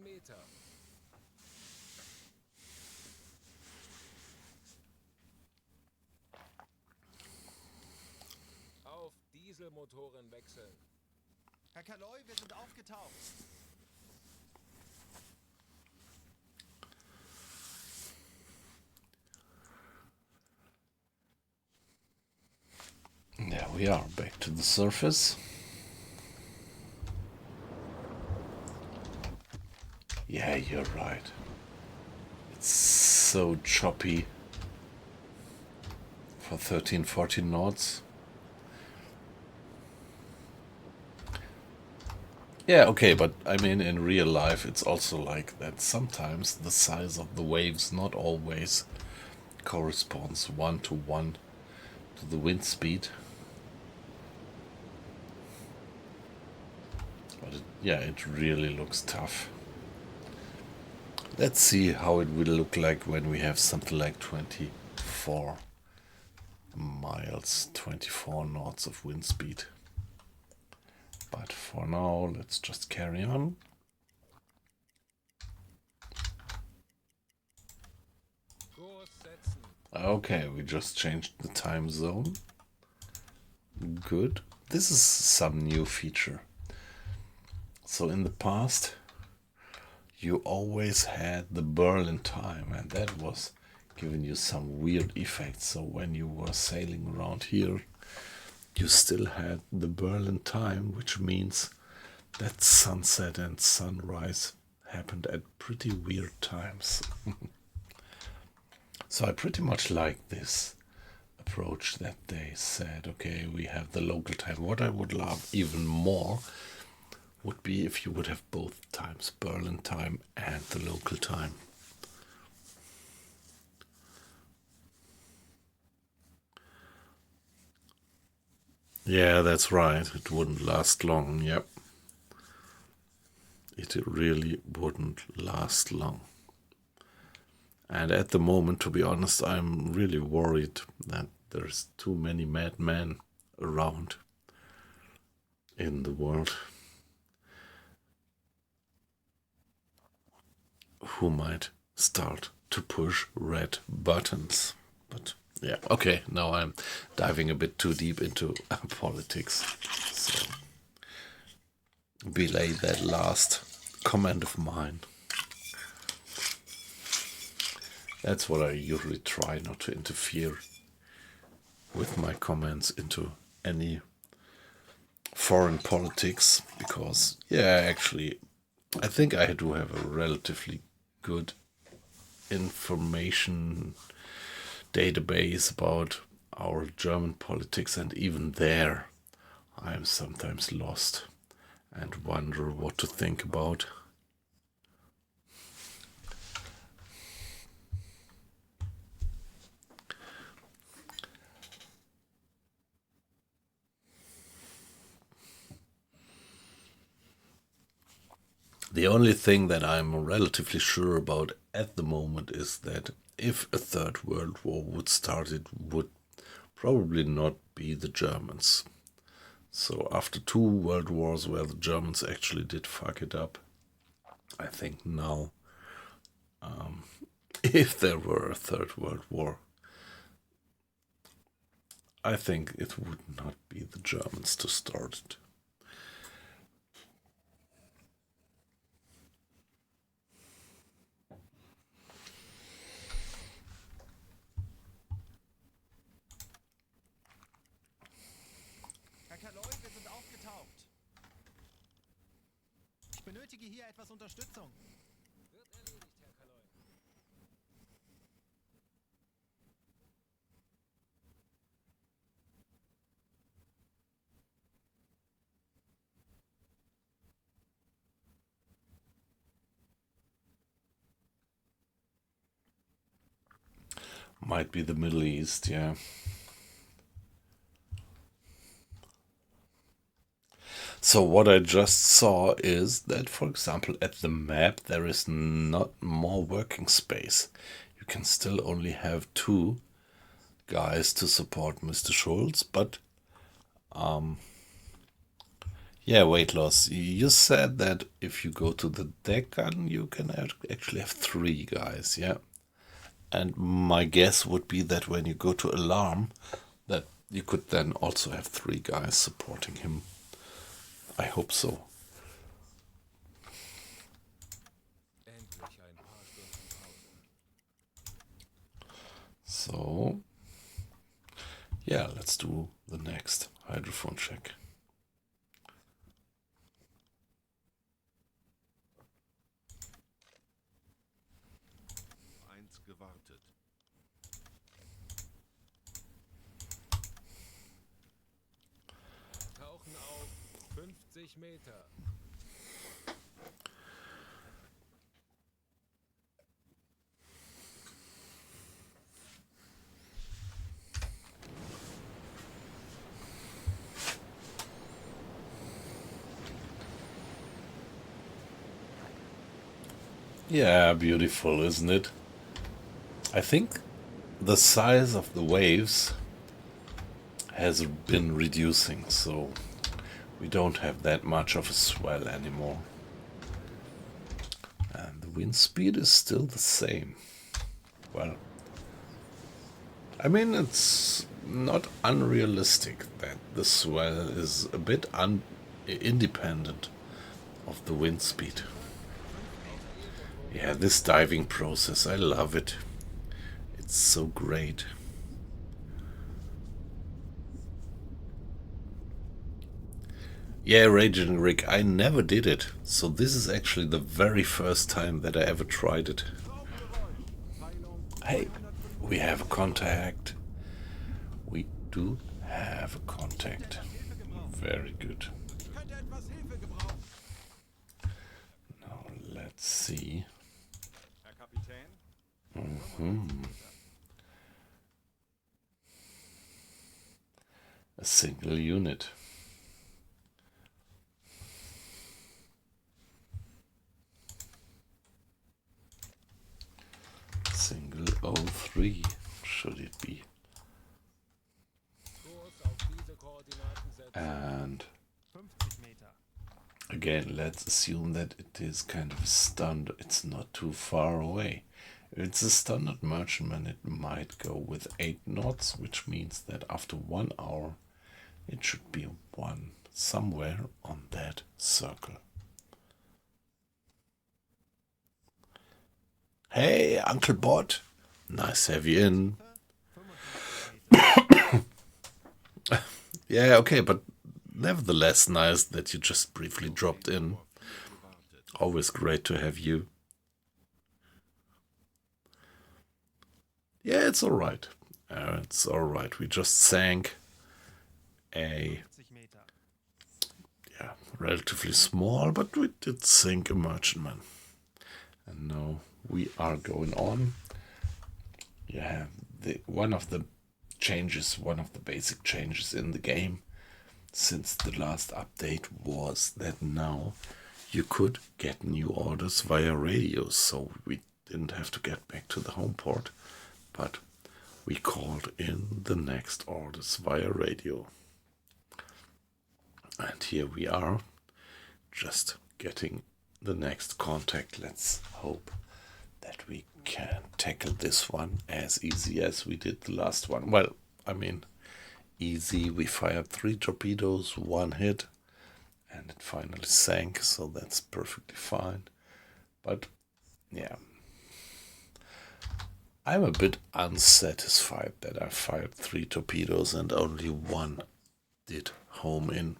Meter. Auf Dieselmotoren wechseln. Herr Kaloy, wir sind aufgetaucht. There we are, back to the surface. Yeah, you're right. It's so choppy for 13, 14 knots. Yeah, okay, but I mean, in real life, it's also like that. Sometimes the size of the waves not always corresponds 1-to-1 to the wind speed. But it really looks tough. Let's see how it will look like when we have something like 24 miles, 24 knots of wind speed. But for now, let's just carry on. Okay, we just changed the time zone. Good. This is some new feature. So in the past, you always had the Berlin time, and that was giving you some weird effects. So when you were sailing around here, you still had the Berlin time, which means that sunset and sunrise happened at pretty weird times. So I pretty much like this approach that they said, okay, we have the local time. What I would love even more would be if you would have both times, Berlin time and the local time. Yeah, that's right. It wouldn't last long. Yep. It really wouldn't last long. And at the moment, to be honest, I'm really worried that there's too many madmen around in the world who might start to push red buttons. But yeah, okay, now I'm diving a bit too deep into politics. So belay that last comment of mine. That's what I usually try, not to interfere with my comments into any foreign politics, because, yeah, actually, I think I do have a relatively good information database about our German politics, and even there I am sometimes lost and wonder what to think about. The only thing that I'm relatively sure about at the moment is that if a third world war would start, it would probably not be the Germans. So after 2 world wars where the Germans actually did fuck it up, I think now, if there were a third world war, I think it would not be the Germans to start it. Herr Kaloi, wir sind aufgetaucht. Ich benötige hier etwas Unterstützung. Wird erledigt, Herr Kaloi. Might be the Middle East, yeah. So what I just saw is that, for example, at the map there is not more working space. You can still only have 2 guys to support Mr. Schulz, but yeah, weight loss. You said that if you go to the Deccan, you can actually have 3 guys, yeah. And my guess would be that when you go to Alarm, that you could then also have 3 guys supporting him. I hope so. Endlich ein paar Stunden Pause. So, yeah, let's do the next hydrophone check. Gewartet. Tauchen auf 50 Meter. Yeah, beautiful, isn't it? I think the size of the waves has been reducing, so we don't have that much of a swell anymore. And the wind speed is still the same. Well, I mean, it's not unrealistic that the swell is a bit independent of the wind speed. Yeah, this diving process, I love it. It's so great. Yeah, Raging Rick, I never did it. So this is actually the very first time that I ever tried it. Hey, we have a contact. We do have a contact. Very good. Ich könnte etwas Hilfe gebrauchen. Now let's see. Herr Kapitän? a single unit. Single 03 should it be. Kurs auf diese Koordinaten setzen. And 50 Meter. again, let's assume that it is kind of a standard, it's not too far away. If it's a standard merchantman, it might go with 8 knots, which means that after 1 hour, it should be somewhere on that circle. Hey, Uncle Bot, nice to have you in. 55 Meter. Yeah, okay, but nevertheless nice that you just briefly dropped in. Always great to have you. Yeah, it's alright. It's alright. We just sank a 50 Meter. relatively small, but we did sink a merchantman. And now we are going on. Yeah, one of the basic changes in the game since the last update was that now you could get new orders via radio, so we didn't have to get back to the home port, but we called in the next orders via radio. And here we are, just getting the next contact. Let's hope that we can tackle this one as easy as we did the last one. Well, I mean, easy. We fired 3 torpedoes, 1 hit, and it finally sank, so that's perfectly fine. But yeah, I'm a bit unsatisfied that I fired 3 torpedoes and only 1 did home in.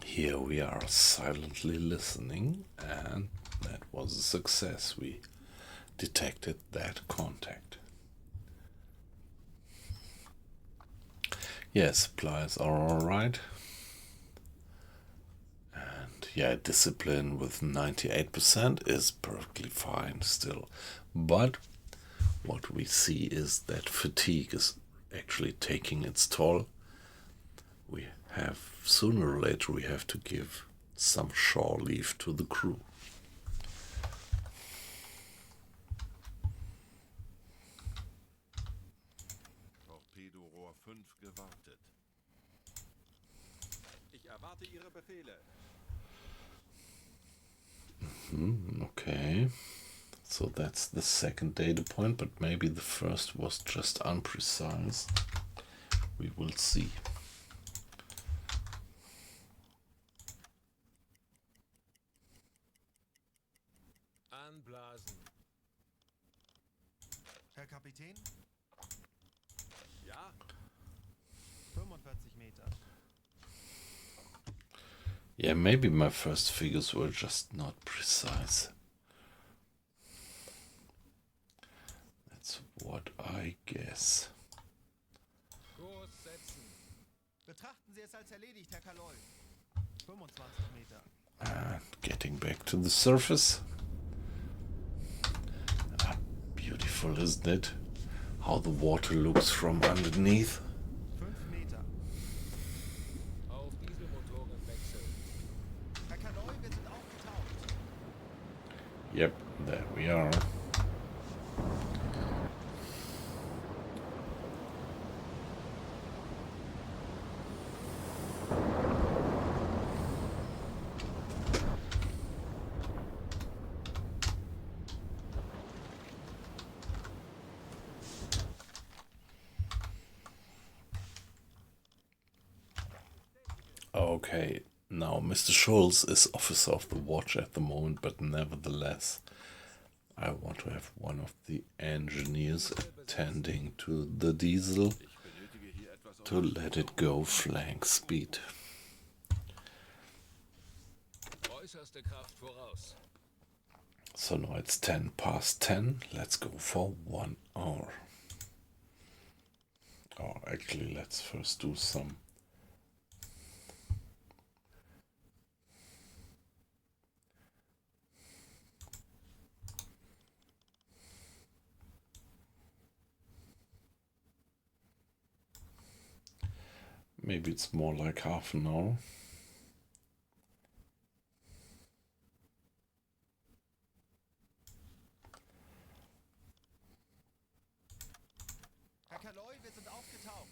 Here we are silently listening, and that was a success. We detected that contact. Yeah, supplies are alright. And yeah, discipline with 98% is perfectly fine still. But what we see is that fatigue is actually taking its toll. We have, sooner or later, we have to give some shore leave to the crew. Torpedorohr 5 gewartet. Ich erwarte Ihre Befehle. Okay, so that's the second data point, but maybe the first was just unprecise. We will see. Anblasen. Herr Kapitän? Ja. 45 Meter. Yeah, maybe my first figures were just not precise. That's what I guess. Kurs setzen. Betrachten Sie es als erledigt, Herr Kaloi. 25 Meter. And getting back to the surface. Beautiful, isn't it? How the water looks from underneath. 5 Meter. Auf Dieselmotoren wechseln. Herr Kaloi, wir sind aufgetaucht. Yep, there we are. Okay, now Mr. Schulz is officer of the watch at the moment, but nevertheless, I want to have one of the engineers attending to the diesel Ich benötige hier etwas to let it go flank speed. Äußerste Kraft voraus. So now it's 10 past 10. Let's go for 1 hour. Oh, actually, let's first do some. Maybe it's more like half an hour. Herr Kaloy, wir sind aufgetaucht.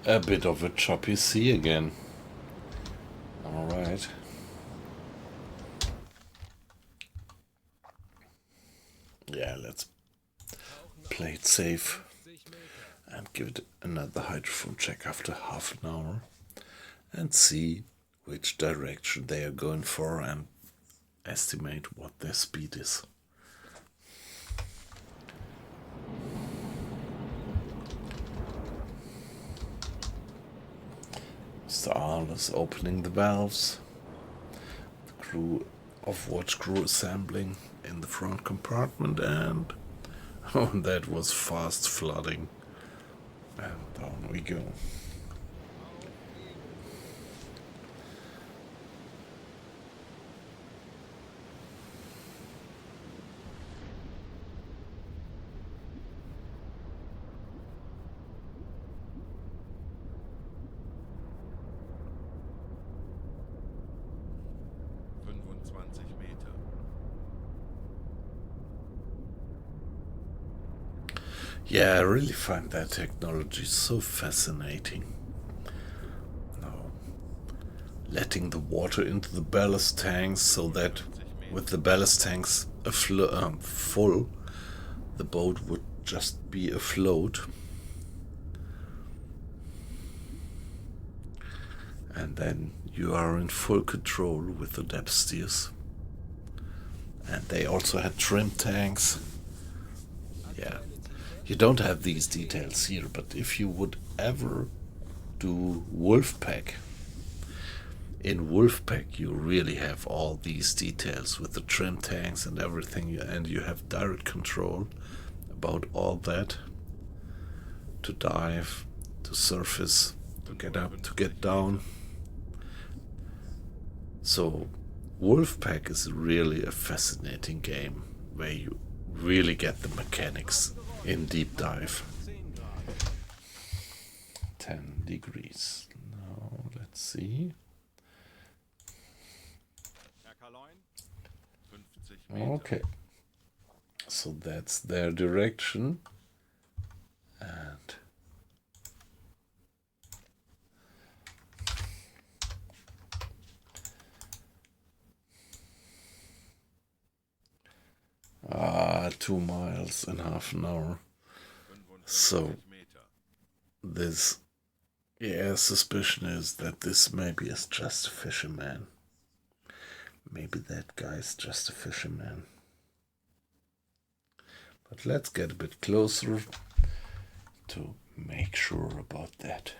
A bit of a choppy sea again. Alright. Yeah, let's play it safe 50 Meter. and give it another hydrophone check after half an hour and see which direction they are going for and estimate what their speed is. Mr. Aal is opening the valves. The crew of watch crew assembling in the front compartment, and oh, that was fast flooding. And down we go. Meter. Yeah, I really find that technology so fascinating. Now, letting the water into the ballast tanks so that with the ballast tanks full, the boat would just be afloat. And then you are in full control with the depth steers. And they also had trim tanks. Yeah, you don't have these details here, but if you would ever do Wolfpack, in Wolfpack you really have all these details with the trim tanks and everything, and you have direct control about all that, to dive, to surface, to get up, to get down. So Wolfpack is really a fascinating game where you really get the mechanics in deep dive. 10 degrees. Now let's see. 50 Meter. Okay. So that's their direction. And Ah, 2 miles in half an hour. 55 So Meter. this, yeah, suspicion is that this maybe is just a fisherman. Maybe that guy's just a fisherman. But let's get a bit closer to make sure about that.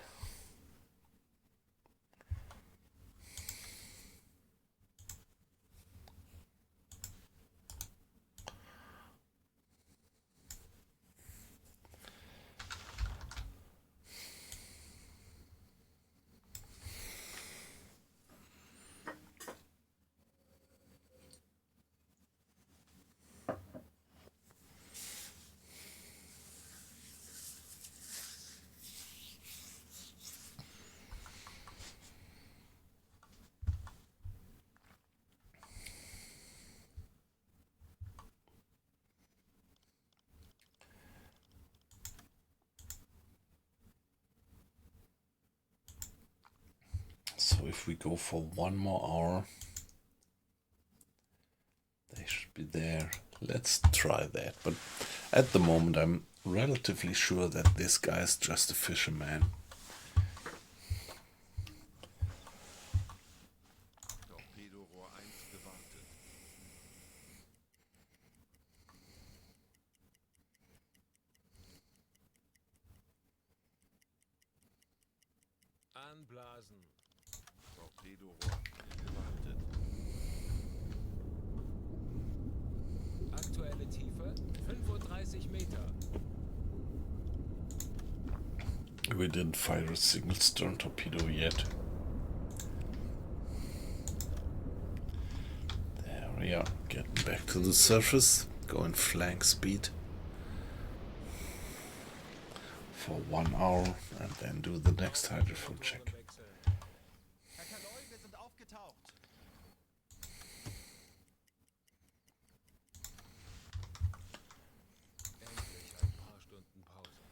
if we go for 1 more hour, they should be there. Let's try that. But at the moment, I'm relatively sure that this guy is just a fisherman. Torpedorohr 1 gewartet. Anblasen. Torpedorohr 4 gewartet. Aktuelle Tiefe 35 Meter. We didn't fire a single stern torpedo yet. There we are, getting back to the surface, going flank speed for 1 hour and then do the next hydrophone check. Herr Kaloi, wir sind aufgetaucht. Endlich ein paar Stunden Pause.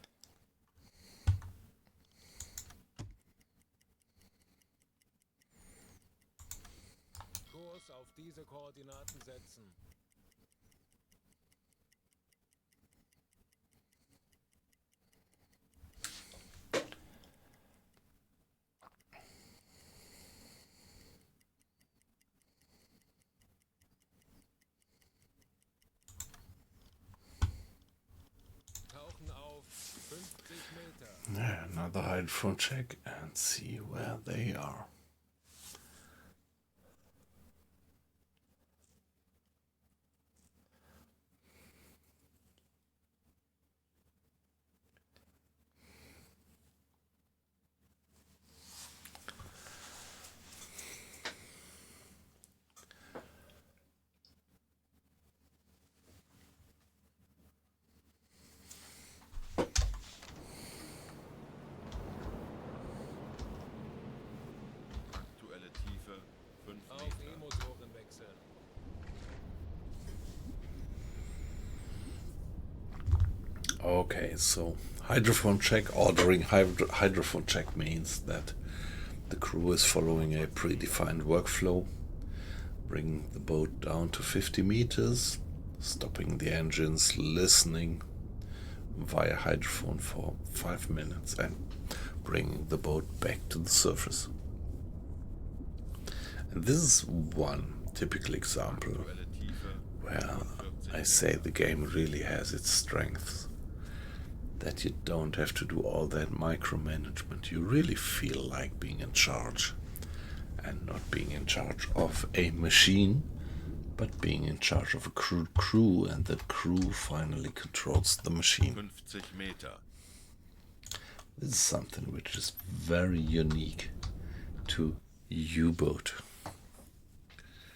Kurs auf diese Koordinaten setzen. Tauchen auf 50 Meter. Yeah, another hydrophone check and see where they are. Aktuelle Tiefe 5 Auf Meter. E-Motoren wechseln. Okay, so hydrophone check, ordering hydrophone check means that the crew is following a predefined workflow, bringing the boat down to 50 meters, stopping the engines, listening via hydrophone for 5 minutes and bringing the boat back to the surface. And this is one typical example Aktuelle Tiefe where I say the game really has its strengths. That you don't have to do all that micromanagement. You really feel like being in charge. And not being in charge of a machine, but being in charge of a crew, and that crew finally controls the machine. 50 Meter. This is something which is very unique to U-Boat.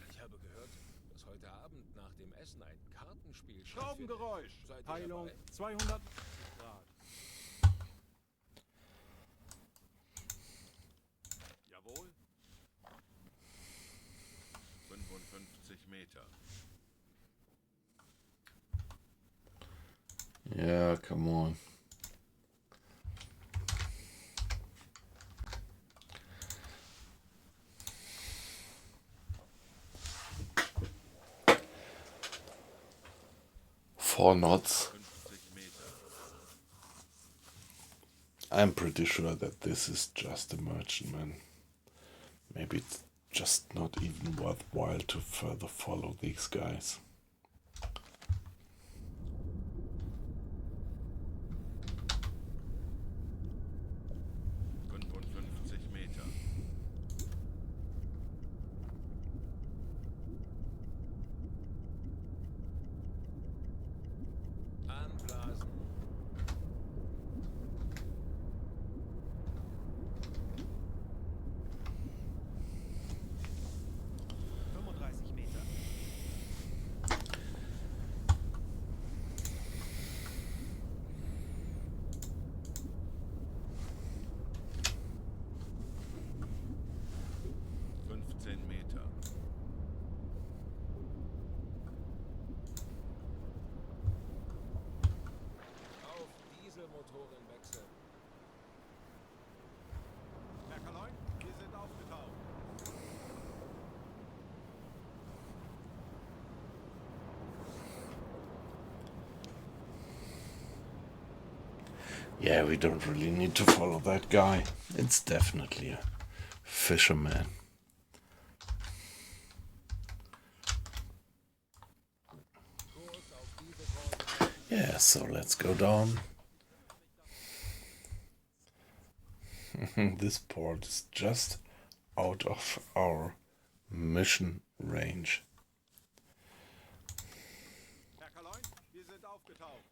Ich habe gehört, dass heute Abend nach dem Essen ein Kartenspiel stattfindet. Schraubengeräusch. Seid ihr Peilung dabei? 200 Grad. Jawohl. 55 Meter. Yeah, come on. Four knots. 50 Meter. I'm pretty sure that this is just a merchantman. Maybe it's just not even worthwhile to further follow these guys. Meter. Anblasen. Yeah, we don't really need to follow that guy. It's definitely a fisherman. Kurs auf diese Koordinaten. Yeah, so let's go down. This port is just out of our mission range. Herr Kaloin, wir sind aufgetaucht.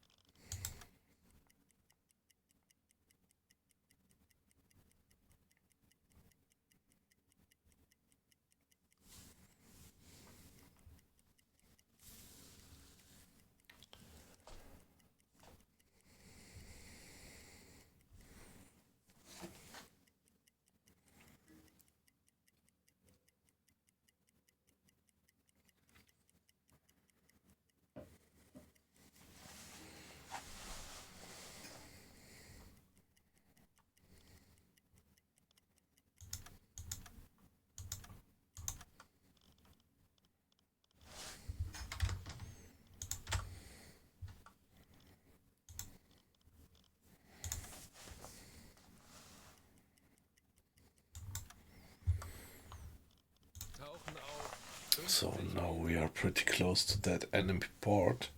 Tauchen auf. So 50 now we are pretty close to that enemy port.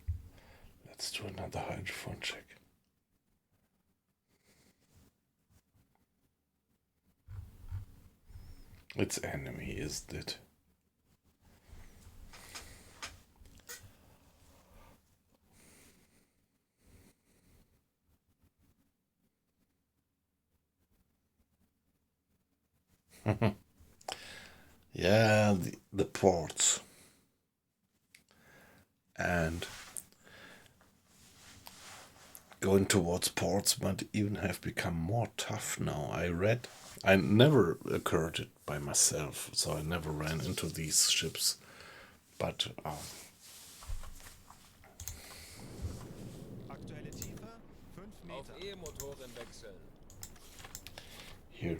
Let's do another hydrophone check. It's enemy, isn't it? Yeah, the ports. And going towards ports might even have become more tough now. I never occurred it by myself, so I never ran into these ships. But Aktuelle Tiefe 5 auf Meter. E-Motoren wechseln. here,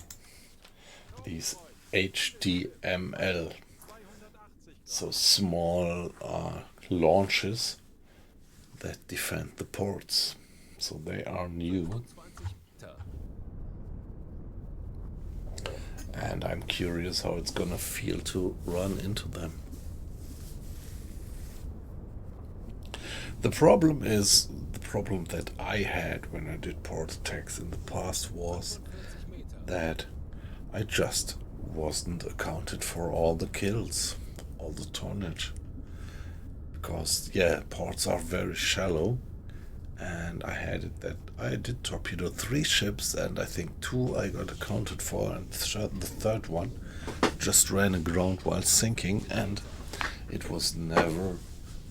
these HTML, 280 so small launches that defend the ports. So they are new, 20 Meter. and I'm curious how it's gonna feel to run into them. The problem that I had when I did port attacks in the past was 45 Meter. that I just wasn't accounted for all the kills, all the tonnage. Because, yeah, ports are very shallow, and I had it that I did torpedo 3 ships, and I think 2 I got accounted for, and the third one just ran aground while sinking, and it was never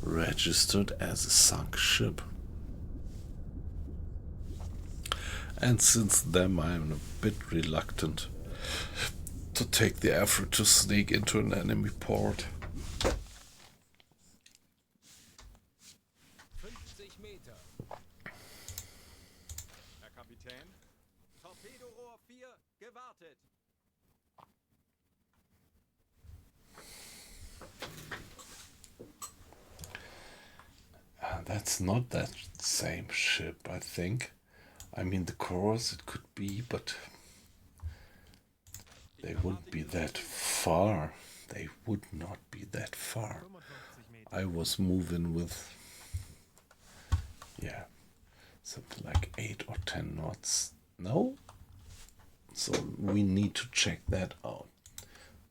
registered as a sunk ship. And since then I'm a bit reluctant to take the effort to sneak into an enemy port. 50 Meter. Herr Kapitän, Torpedorohr 4 gewartet. That's not that same ship, I think. I mean, the course it could be, but they wouldn't be that far. They would not be that far. 55 Meter. I was moving with, yeah, something like 8 or 10 knots. No? So we need to check that out.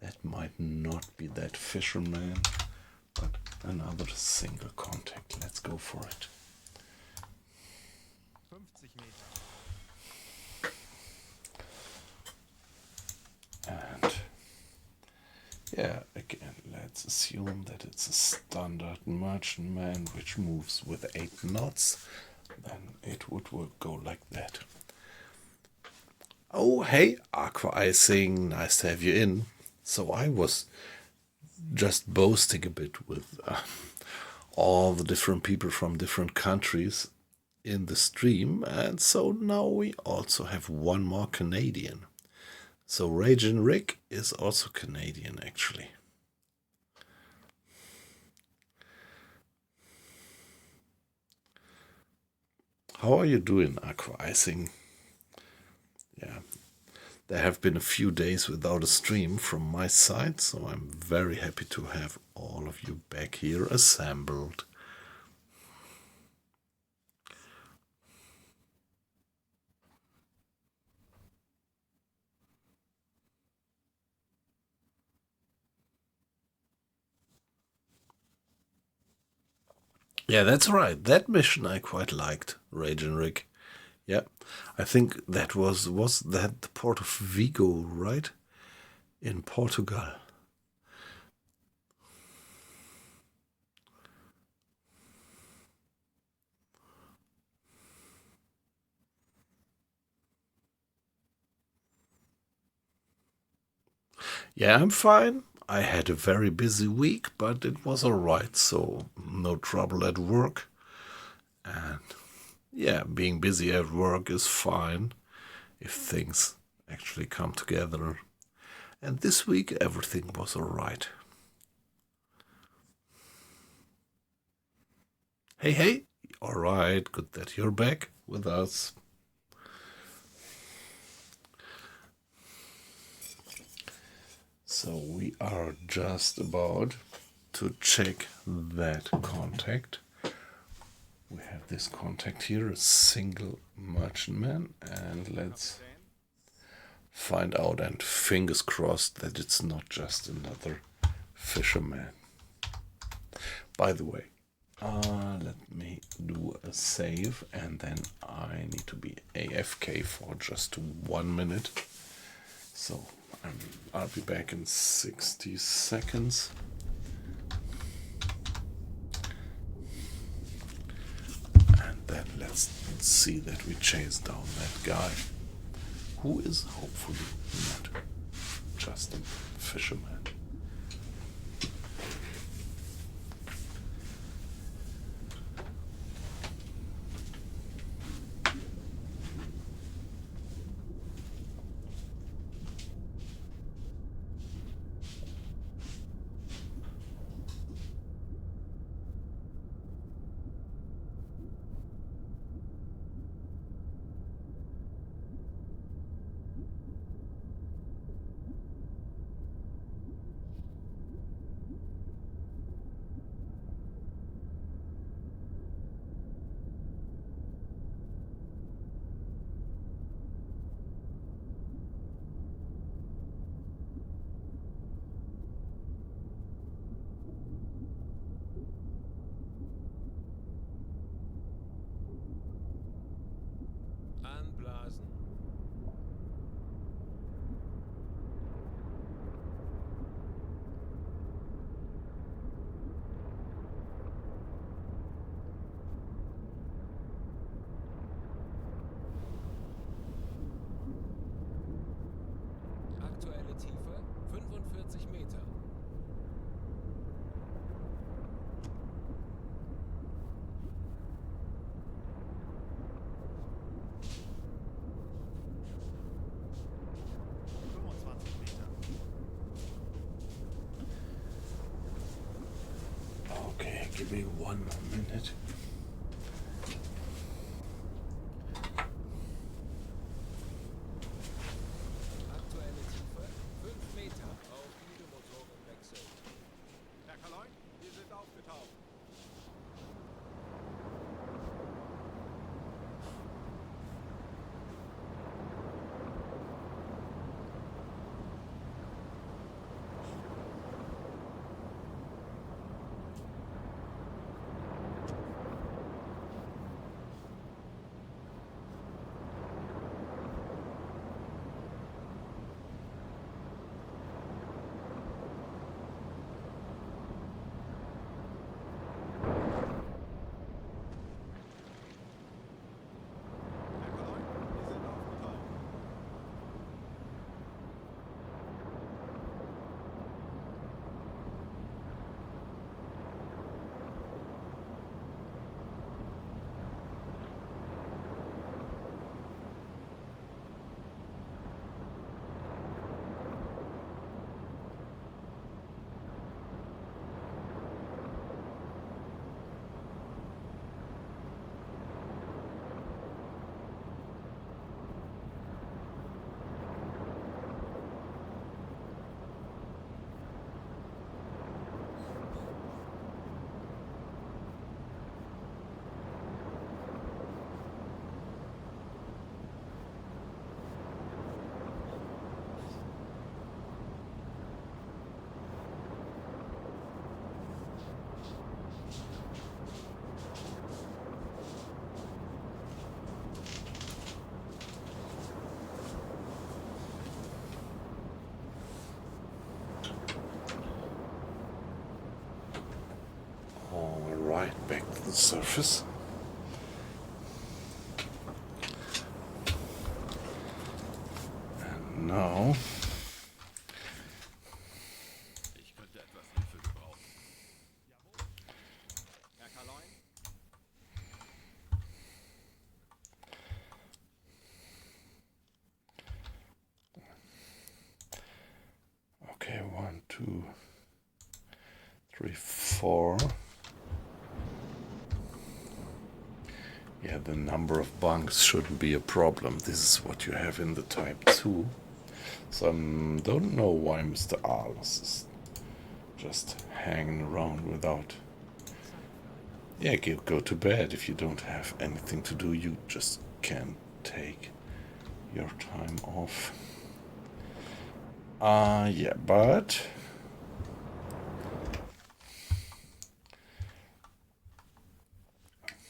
That might not be that fisherman, but another single contact. Let's go for it. 50 Meter. And yeah, again, let's assume that it's a standard merchantman which moves with 8 knots. Then it would go like that. Oh, hey, Aqua Icing, nice to have you in. So I was just boasting a bit with all the different people from different countries in the stream, and so now we also have one more Canadian. So Raging Rick is also Canadian, actually. How are you doing, Aqua Icing? Yeah, there have been a few days without a stream from my side, so I'm very happy to have all of you back here assembled. Yeah, that's right. That mission I quite liked, Rage and Rick. Yeah, I think that was that the port of Vigo, right? In Portugal. Yeah, I'm fine. I had a very busy week, but it was alright, so no trouble at work. And yeah, being busy at work is fine if things actually come together. And this week everything was alright. Hey, hey, alright, good that you're back with us. So we are just about to check that contact. We have this contact here, a single merchantman, and let's find out, and fingers crossed that it's not just another fisherman. By the way, let me do a save, and then I need to be AFK for just 1 minute. So I'll be back in 60 seconds. And then let's see that we chase down that guy, who is hopefully not just a fisherman. Anblasen. Aktuelle Tiefe 45 Meter. Okay, give me 1 more minute. Aktuelle Tiefe 5 Meter auf Gütemotorenwechsel. Herr Kaloin, wir sind aufgetaucht. surface. And now Ich könnte etwas Hilfe gebrauchen. Herr Kaloin? okay, 1, 2, 3, 4. Yeah, the number of bunks shouldn't be a problem. This is what you have in the Type 2. So I don't know why Mr. Arlos is just hanging around without... Yeah, go to bed. If you don't have anything to do, you just can't take your time off. Yeah, but...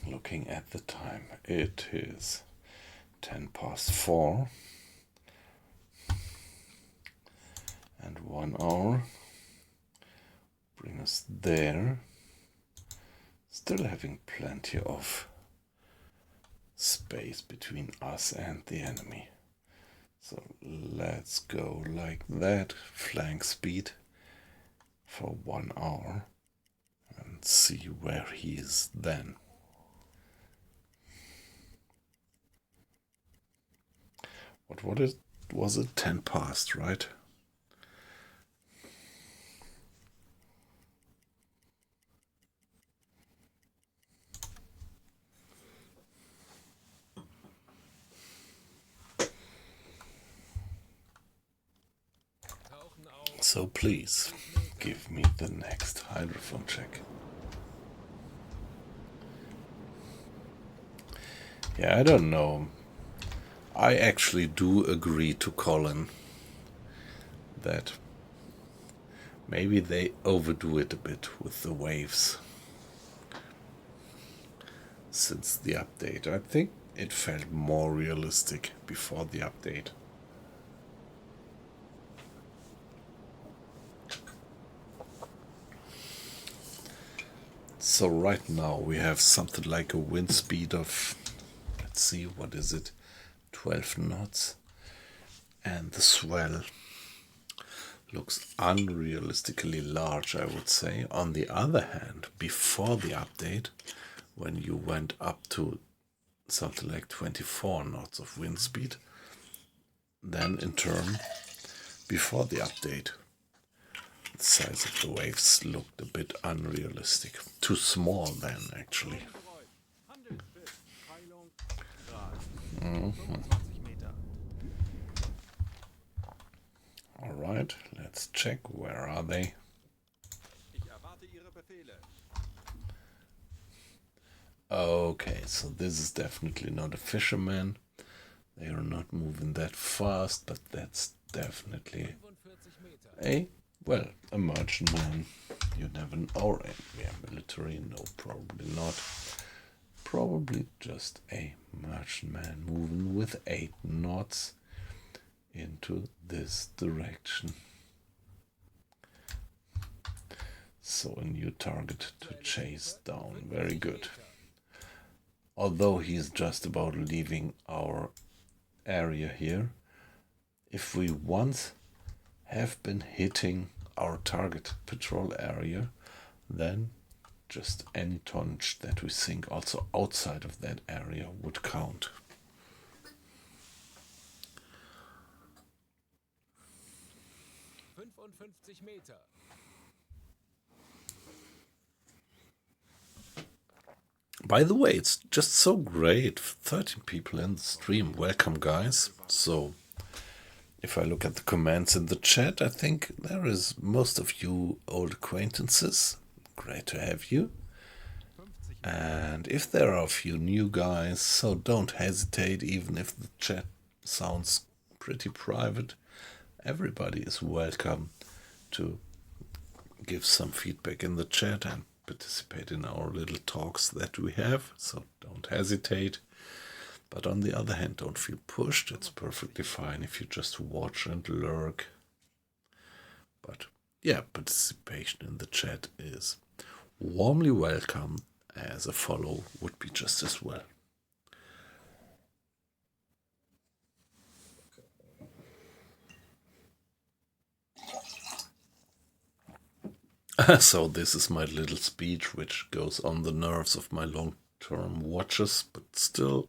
looking at the time, it is 4:10. And 1 hour bring us there. Still having plenty of space between us and the enemy. So let's go like that, flank speed for 1 hour and see where he is then. What was it? 10 past, right? Tauchen auf. So please, give me the next hydrophone check. Yeah, I don't know. I actually do agree to Colin that maybe they overdo it a bit with the waves since the update. I think it felt more realistic before the update. So right now we have something like a wind speed of, let's see, what is it, 12 knots, and the swell looks unrealistically large, I would say. On the other hand, before the update, when you went up to something like 24 knots of wind speed, then in turn, before the update, the size of the waves looked a bit unrealistic. Too small then, actually. Handelsschiff. Heilung. 25 Meter. Alright, let's check. Where are they? Ich erwarte Ihre Befehle. Okay, so this is definitely not a fisherman. They are not moving that fast, but that's definitely 45 Meter. a merchantman. You never know. Or yeah, military? No, probably not. Probably just a merchantman moving with 8 knots into this direction. So a new target to chase down. Very good. Although he's just about leaving our area here, if we once have been hitting our target patrol area, then just any tonnage that we sink also outside of that area would count. Meter. By the way, it's just so great. 13 people in the stream. Welcome, guys. So, if I look at the comments in the chat, I think there is most of you old acquaintances. Great to have you. And if there are a few new guys, so don't hesitate, even if the chat sounds pretty private. Everybody is welcome to give some feedback in the chat and participate in our little talks that we have, so don't hesitate. But on the other hand, don't feel pushed. It's perfectly fine if you just watch and lurk. But yeah, participation in the chat is warmly welcome, as a follow would be just as well. So this is my little speech, which goes on the nerves of my long-term watchers, but still,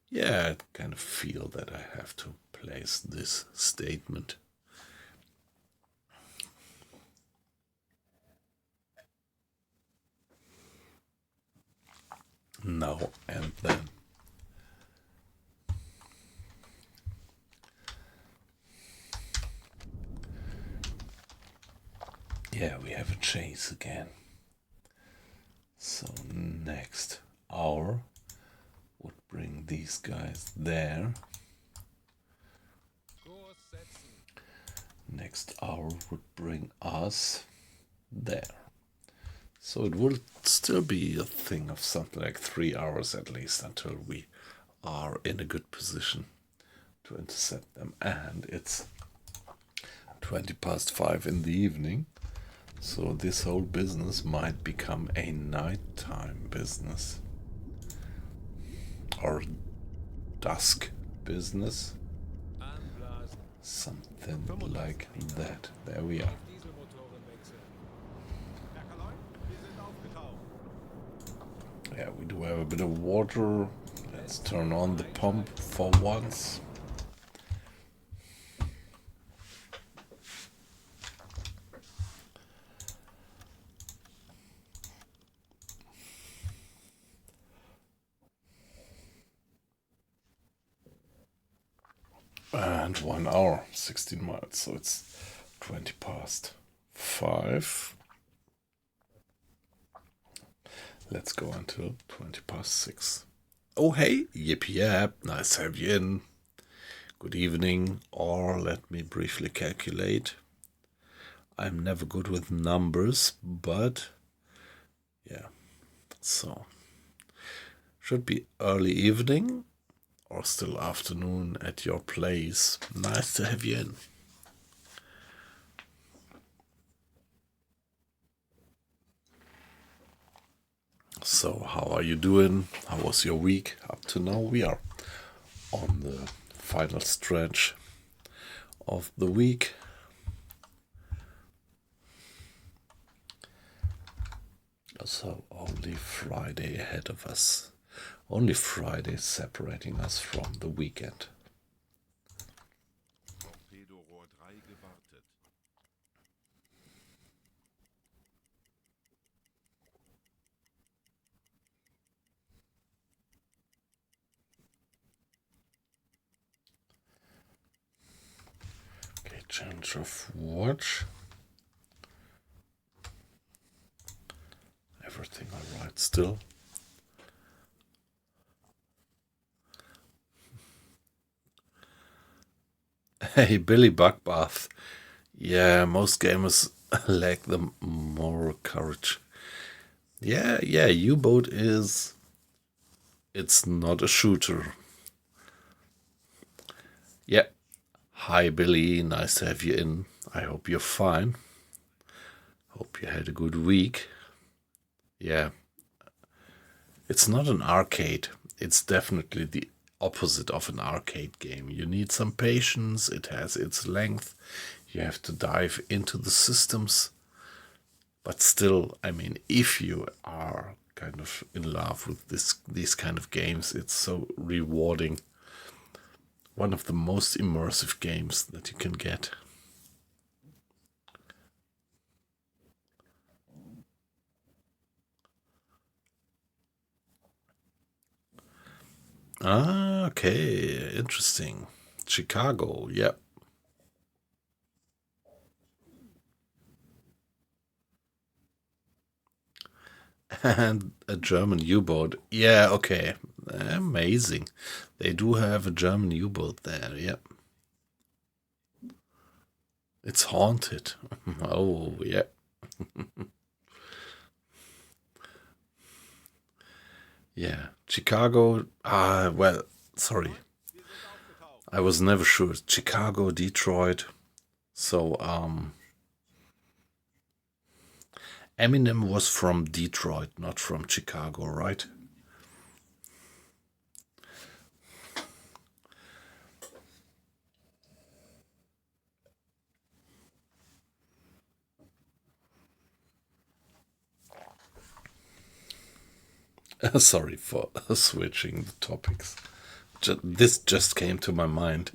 yeah, I kind of feel that I have to place this statement. Now and then. Yeah, we have a chase again. So next hour would bring these guys there. Kurs setzen. Next hour would bring us there. So it will still be a thing of something like 3 hours at least until we are in a good position to intercept them. And it's 5:20 in the evening. So this whole business might become a nighttime business. Or dusk business. Anblasen. Something like that. There we are. Auf Dieselmotoren wechseln. Herr Kaloy, wir sind aufgetaucht. Yeah, we do have a bit of water. Let's turn on the pump for once. And 1 hour, 16 miles, so it's 5:20. Let's go until 6:20. Oh hey, yip yap, nice to have you in. Good evening, or let me briefly calculate. I'm never good with numbers, but yeah, so should be early evening or still afternoon at your place. Nice to have you in. So how are you doing? How was your week up to now? We are on the final stretch of the week. So only Friday ahead of us. Only Friday separating us from the weekend. Torpedorohr 3 gewartet. Okay, change of watch. Everything alright still? Hey, Billy Buckbath. Yeah, most gamers lack the moral courage. Yeah, U-Boat is... It's not a shooter. Yeah. Hi, Billy. Nice to have you in. I hope you're fine. Hope you had a good week. Yeah. It's not an arcade. It's definitely the opposite of an arcade game. You need some patience. It has its length. You have to dive into the systems. But still, I mean, if you are kind of in love with these kind of games, it's so rewarding. One of the most immersive games that you can get. Ah, okay, interesting. Chicago, yep. And a German U-boat. Yeah, okay. Amazing. They do have a German U-boat there, yep. It's haunted. Oh, yeah. Yeah. Chicago. Well, sorry. I was never sure. Chicago, Detroit. So, Eminem was from Detroit, not from Chicago, right? Sorry for switching the topics. This just came to my mind.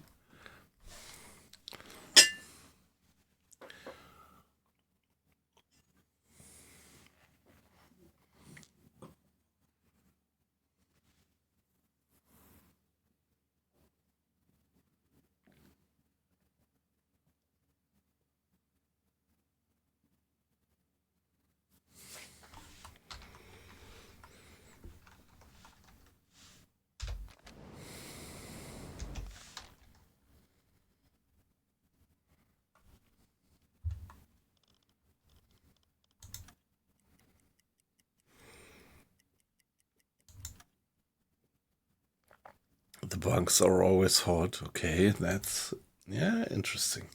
The bunks are always hot. Okay, that's, yeah, interesting.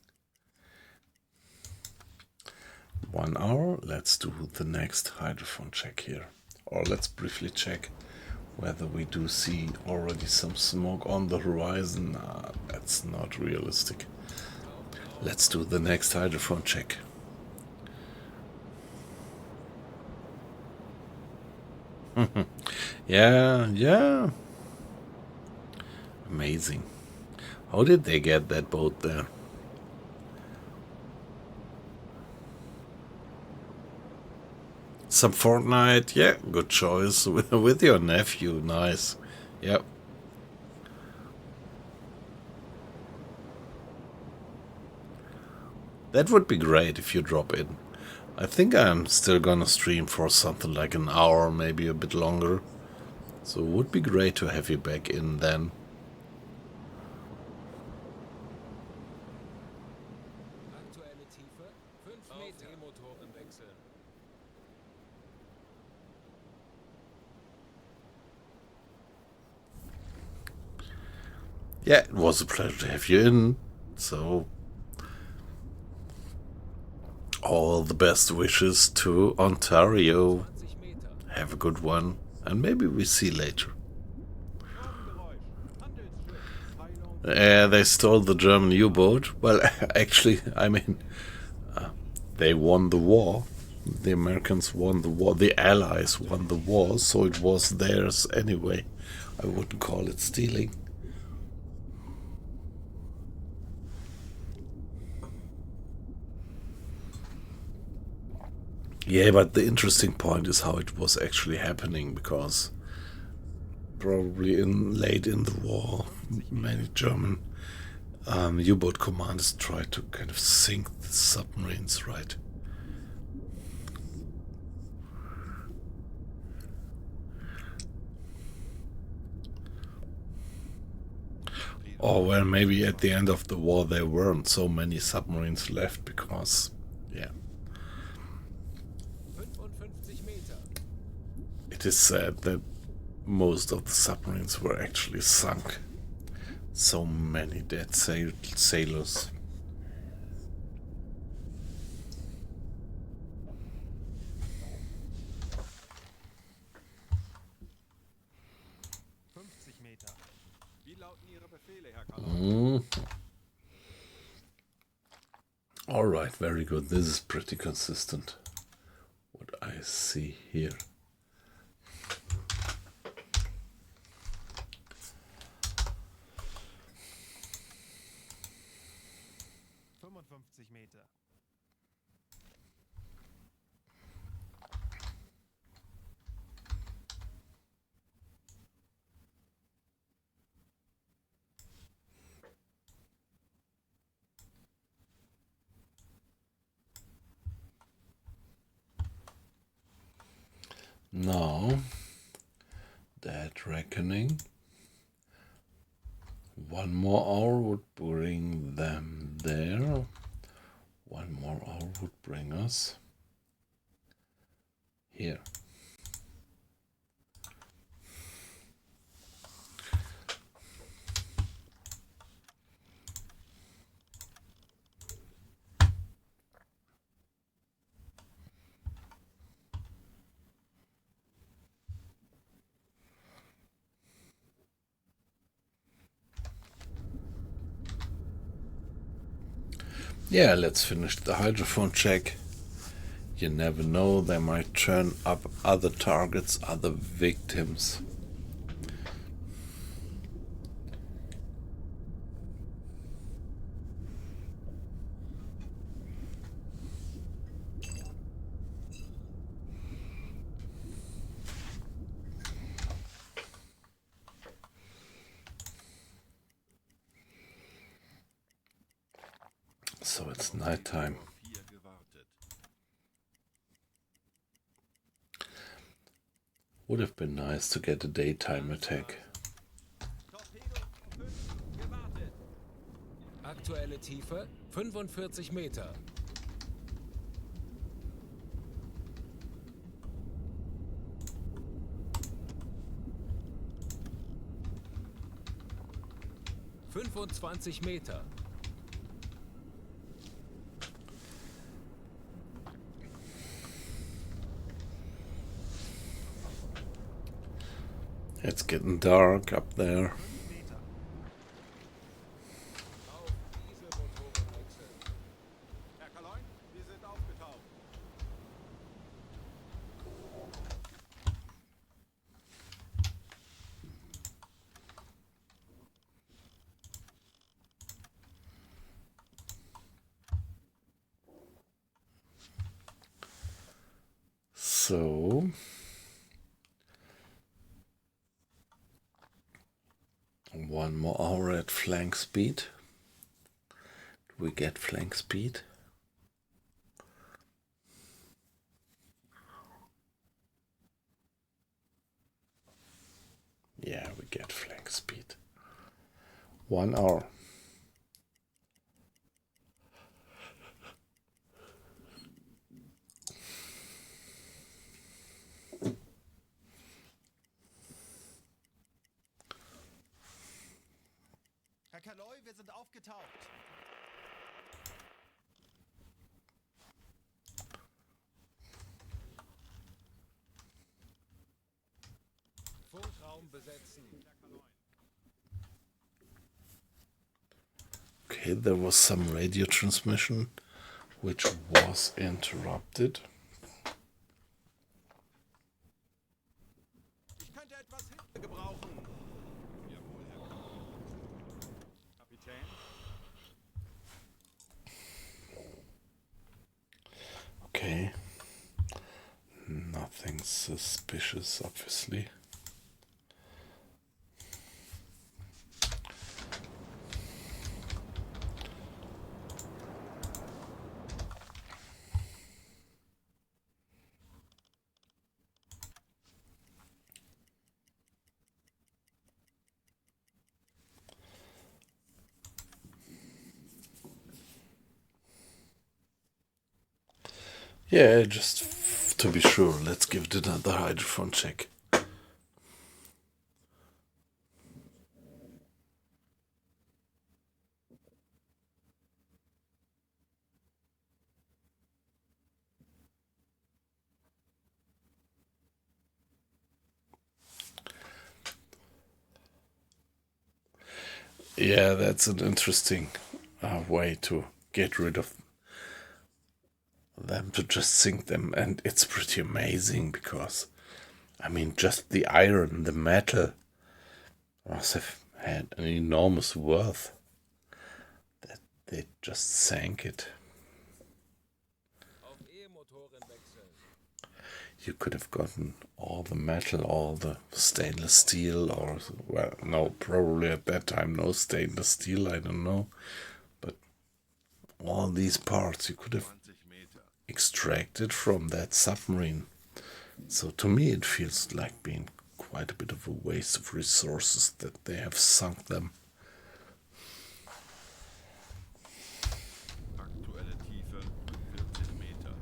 1 hour. Let's do the next hydrophone check here. Or let's briefly check whether we do see already some smoke on the horizon. That's not realistic. Let's do the next hydrophone check. Yeah. Amazing. How did they get that boat there? Some Fortnite, yeah, good choice. With your nephew, nice. Yep. That would be great if you drop in. I think I'm still gonna stream for something like an hour, maybe a bit longer. So it would be great to have you back in then. Aktuelle Tiefe 5 Meter. E-Motoren wechseln. Yeah, it was a pleasure to have you in. So, all the best wishes to Ontario. 20 Meter. Have a good one, and maybe we see later. They stole the German U-boat. Well, actually, I mean, they won the war. The Americans won the war. The Allies won the war, so it was theirs anyway. I wouldn't call it stealing. Yeah, but the interesting point is how it was actually happening, because probably late in the war, many German U-boat commanders tried to kind of sink the submarines, right? Or well, maybe at the end of the war there weren't so many submarines left because, yeah, 55 Meter. it is said that most of the submarines were actually sunk. So many dead sailors. Meter. Wie lauten Ihre Befehle, Herr Kalon? Alright, very good. This is pretty consistent. What I see here. Meter. Now, that reckoning. 1 more hour would bring them there. 1 more hour would bring us here. Yeah, let's finish the hydrophone check. You never know, they might turn up other targets, other victims. So it's nighttime. Would have been nice to get a daytime attack. Torpedo 5 gewartet. Aktuelle Tiefe 45 Meter. Meter. It's getting dark up there. 5 Meter. Auf Dieselmotoren wechseln. Herr Kaloin, wir sind aufgetaucht. So, one more hour at flank speed. Do we get flank speed? Yeah, we get flank speed. 1 hour. Herr Kaloi, wir sind aufgetaucht. Funkraum besetzen. Okay, there was some radio transmission which was interrupted. Ich könnte etwas Hilfe gebrauchen. Jawohl, Herr Kapitän? Okay. Nothing suspicious, obviously. Yeah, just to be sure, let's give it another hydrophone check. Yeah, that's an interesting way to get rid of them, to just sink them, and it's pretty amazing because, I mean, just the iron, the metal must have had an enormous worth that they just sank it. Auf E-Motoren wechseln. You could have gotten all the metal, all the stainless steel, or, well, no, probably at that time no stainless steel, I don't know, but all these parts you could have 20 Meter. extracted from that submarine. So to me it feels like being quite a bit of a waste of resources that they have sunk them. Aktuelle Tiefe 40 Meter.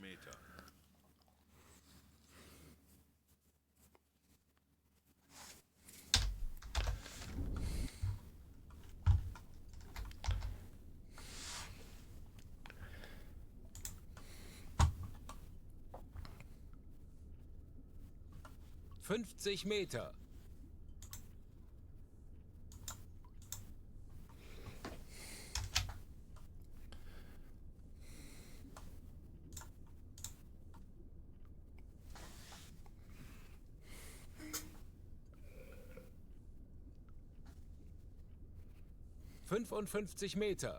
Meter. 50 Meter. ...55 Meter.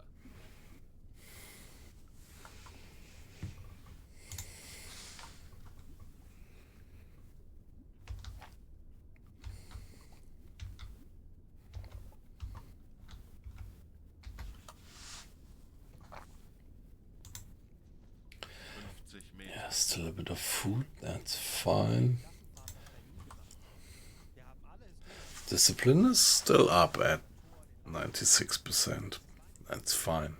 Yeah, still a bit of food, that's fine. Discipline is still up at 96%. That's fine.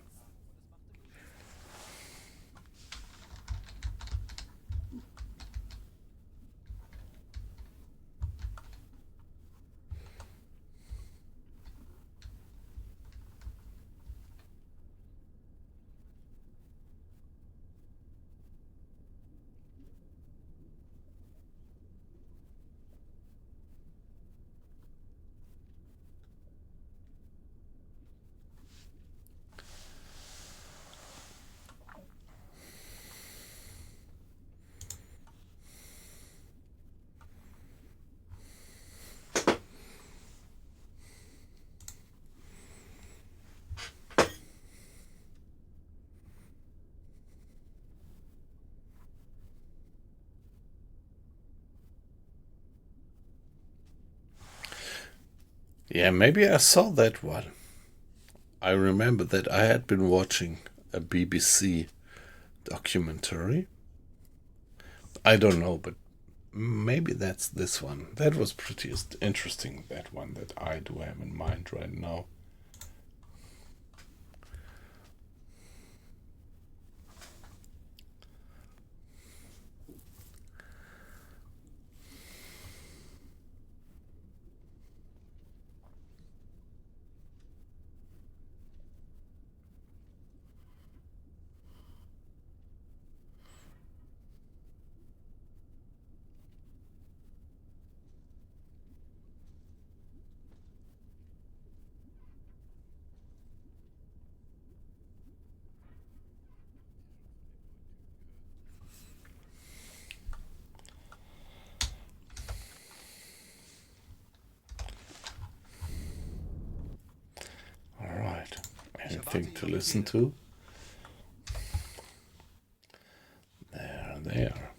Yeah, maybe I saw that one. I remember that I had been watching a BBC documentary. I don't know, but maybe that's this one. That was pretty interesting, that one that I do have in mind right now. Alright, anything to listen to? There.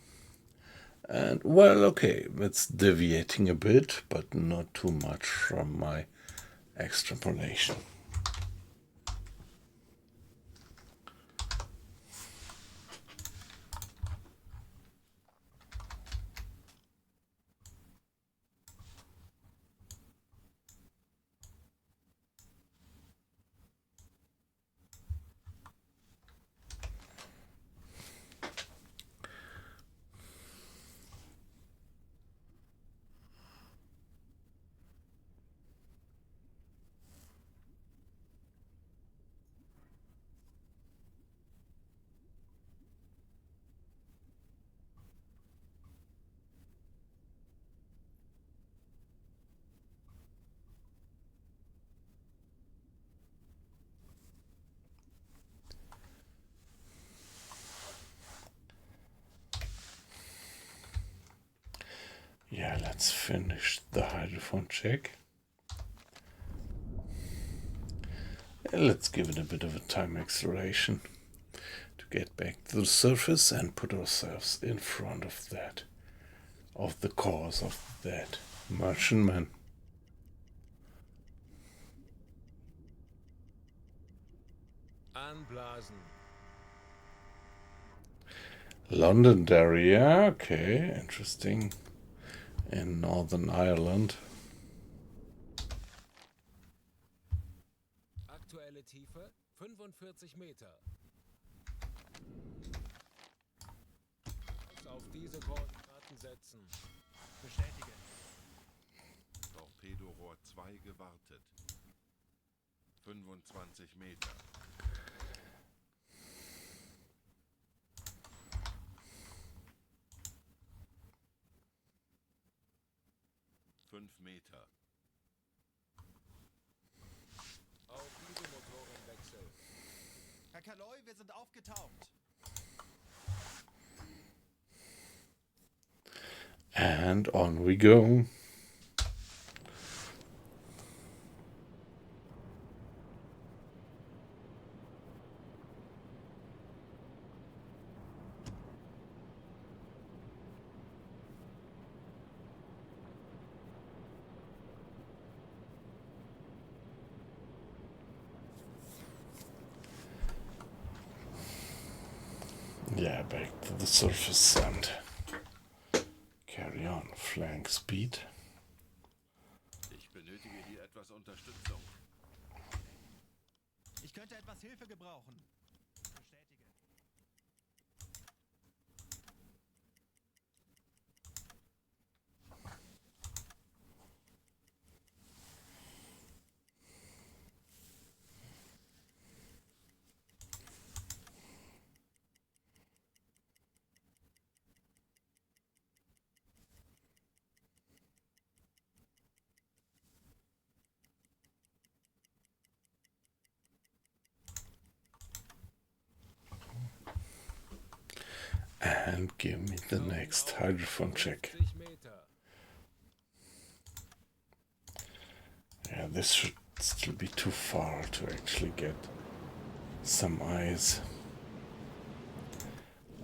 And, well, okay, it's deviating a bit, but not too much from my extrapolation. Yeah, let's finish the hydrophone check. And let's give it a bit of a time acceleration to get back to the surface and put ourselves in front of that, of the cause of that Martian. Anblasen. Londonderry, yeah, okay, interesting. In Northern Ireland. Aktuelle Tiefe 45 Meter. Auf diese Koordinaten setzen. Bestätige. Torpedorohr 2 gewartet. 25 Meter. 5 Meter. Auf Dieselmotorenwechsel. Herr Kaloy, wir sind aufgetaucht. And on we go. Yeah, back to the surface and carry on. Flank speed. Ich benötige hier etwas Unterstützung. Ich könnte etwas Hilfe gebrauchen. Bestätige. And give me the next hydrophone check. 50 Meter. Yeah, this should still be too far to actually get some eyes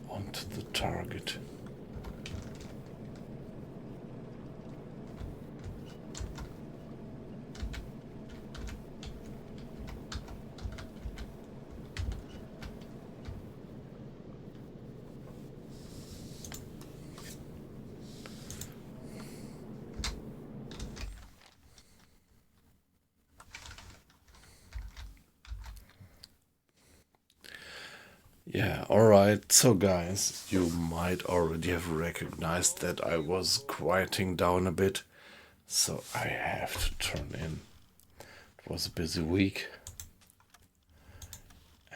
onto the target. Yeah, alright, so guys, you might already have recognized that I was quieting down a bit, so I have to turn in. It was a busy week,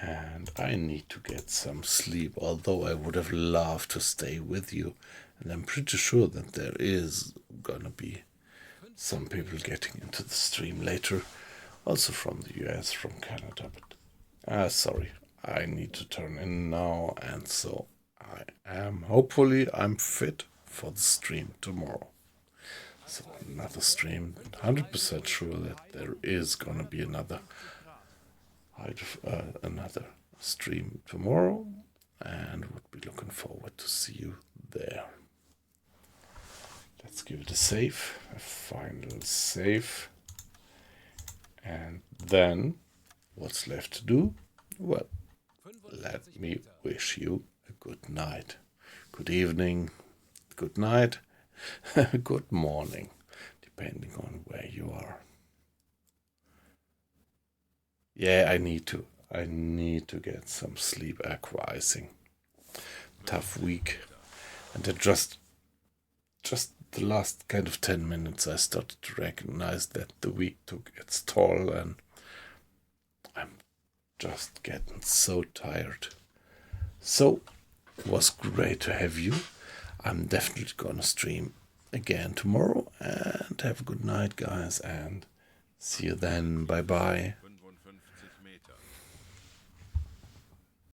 and I need to get some sleep, although I would have loved to stay with you, and I'm pretty sure that there is gonna be some people getting into the stream later, also from the US, from Canada, but sorry. I need to turn in now, and so hopefully I'm fit for the stream tomorrow. So another stream, 100% sure that there is gonna be another stream tomorrow, and would be looking forward to see you there. Let's give it a final save, and then what's left to do? Well, let me wish you a good night, good evening, good night, good morning, depending on where you are. Yeah, I need to get some sleep, aqua icing. Tough week. And then just the last kind of 10 minutes I started to recognize that the week took its toll, and I'm just getting so tired. So it was great to have you. I'm definitely gonna stream again tomorrow, and have a good night, guys, and see you then. Bye bye.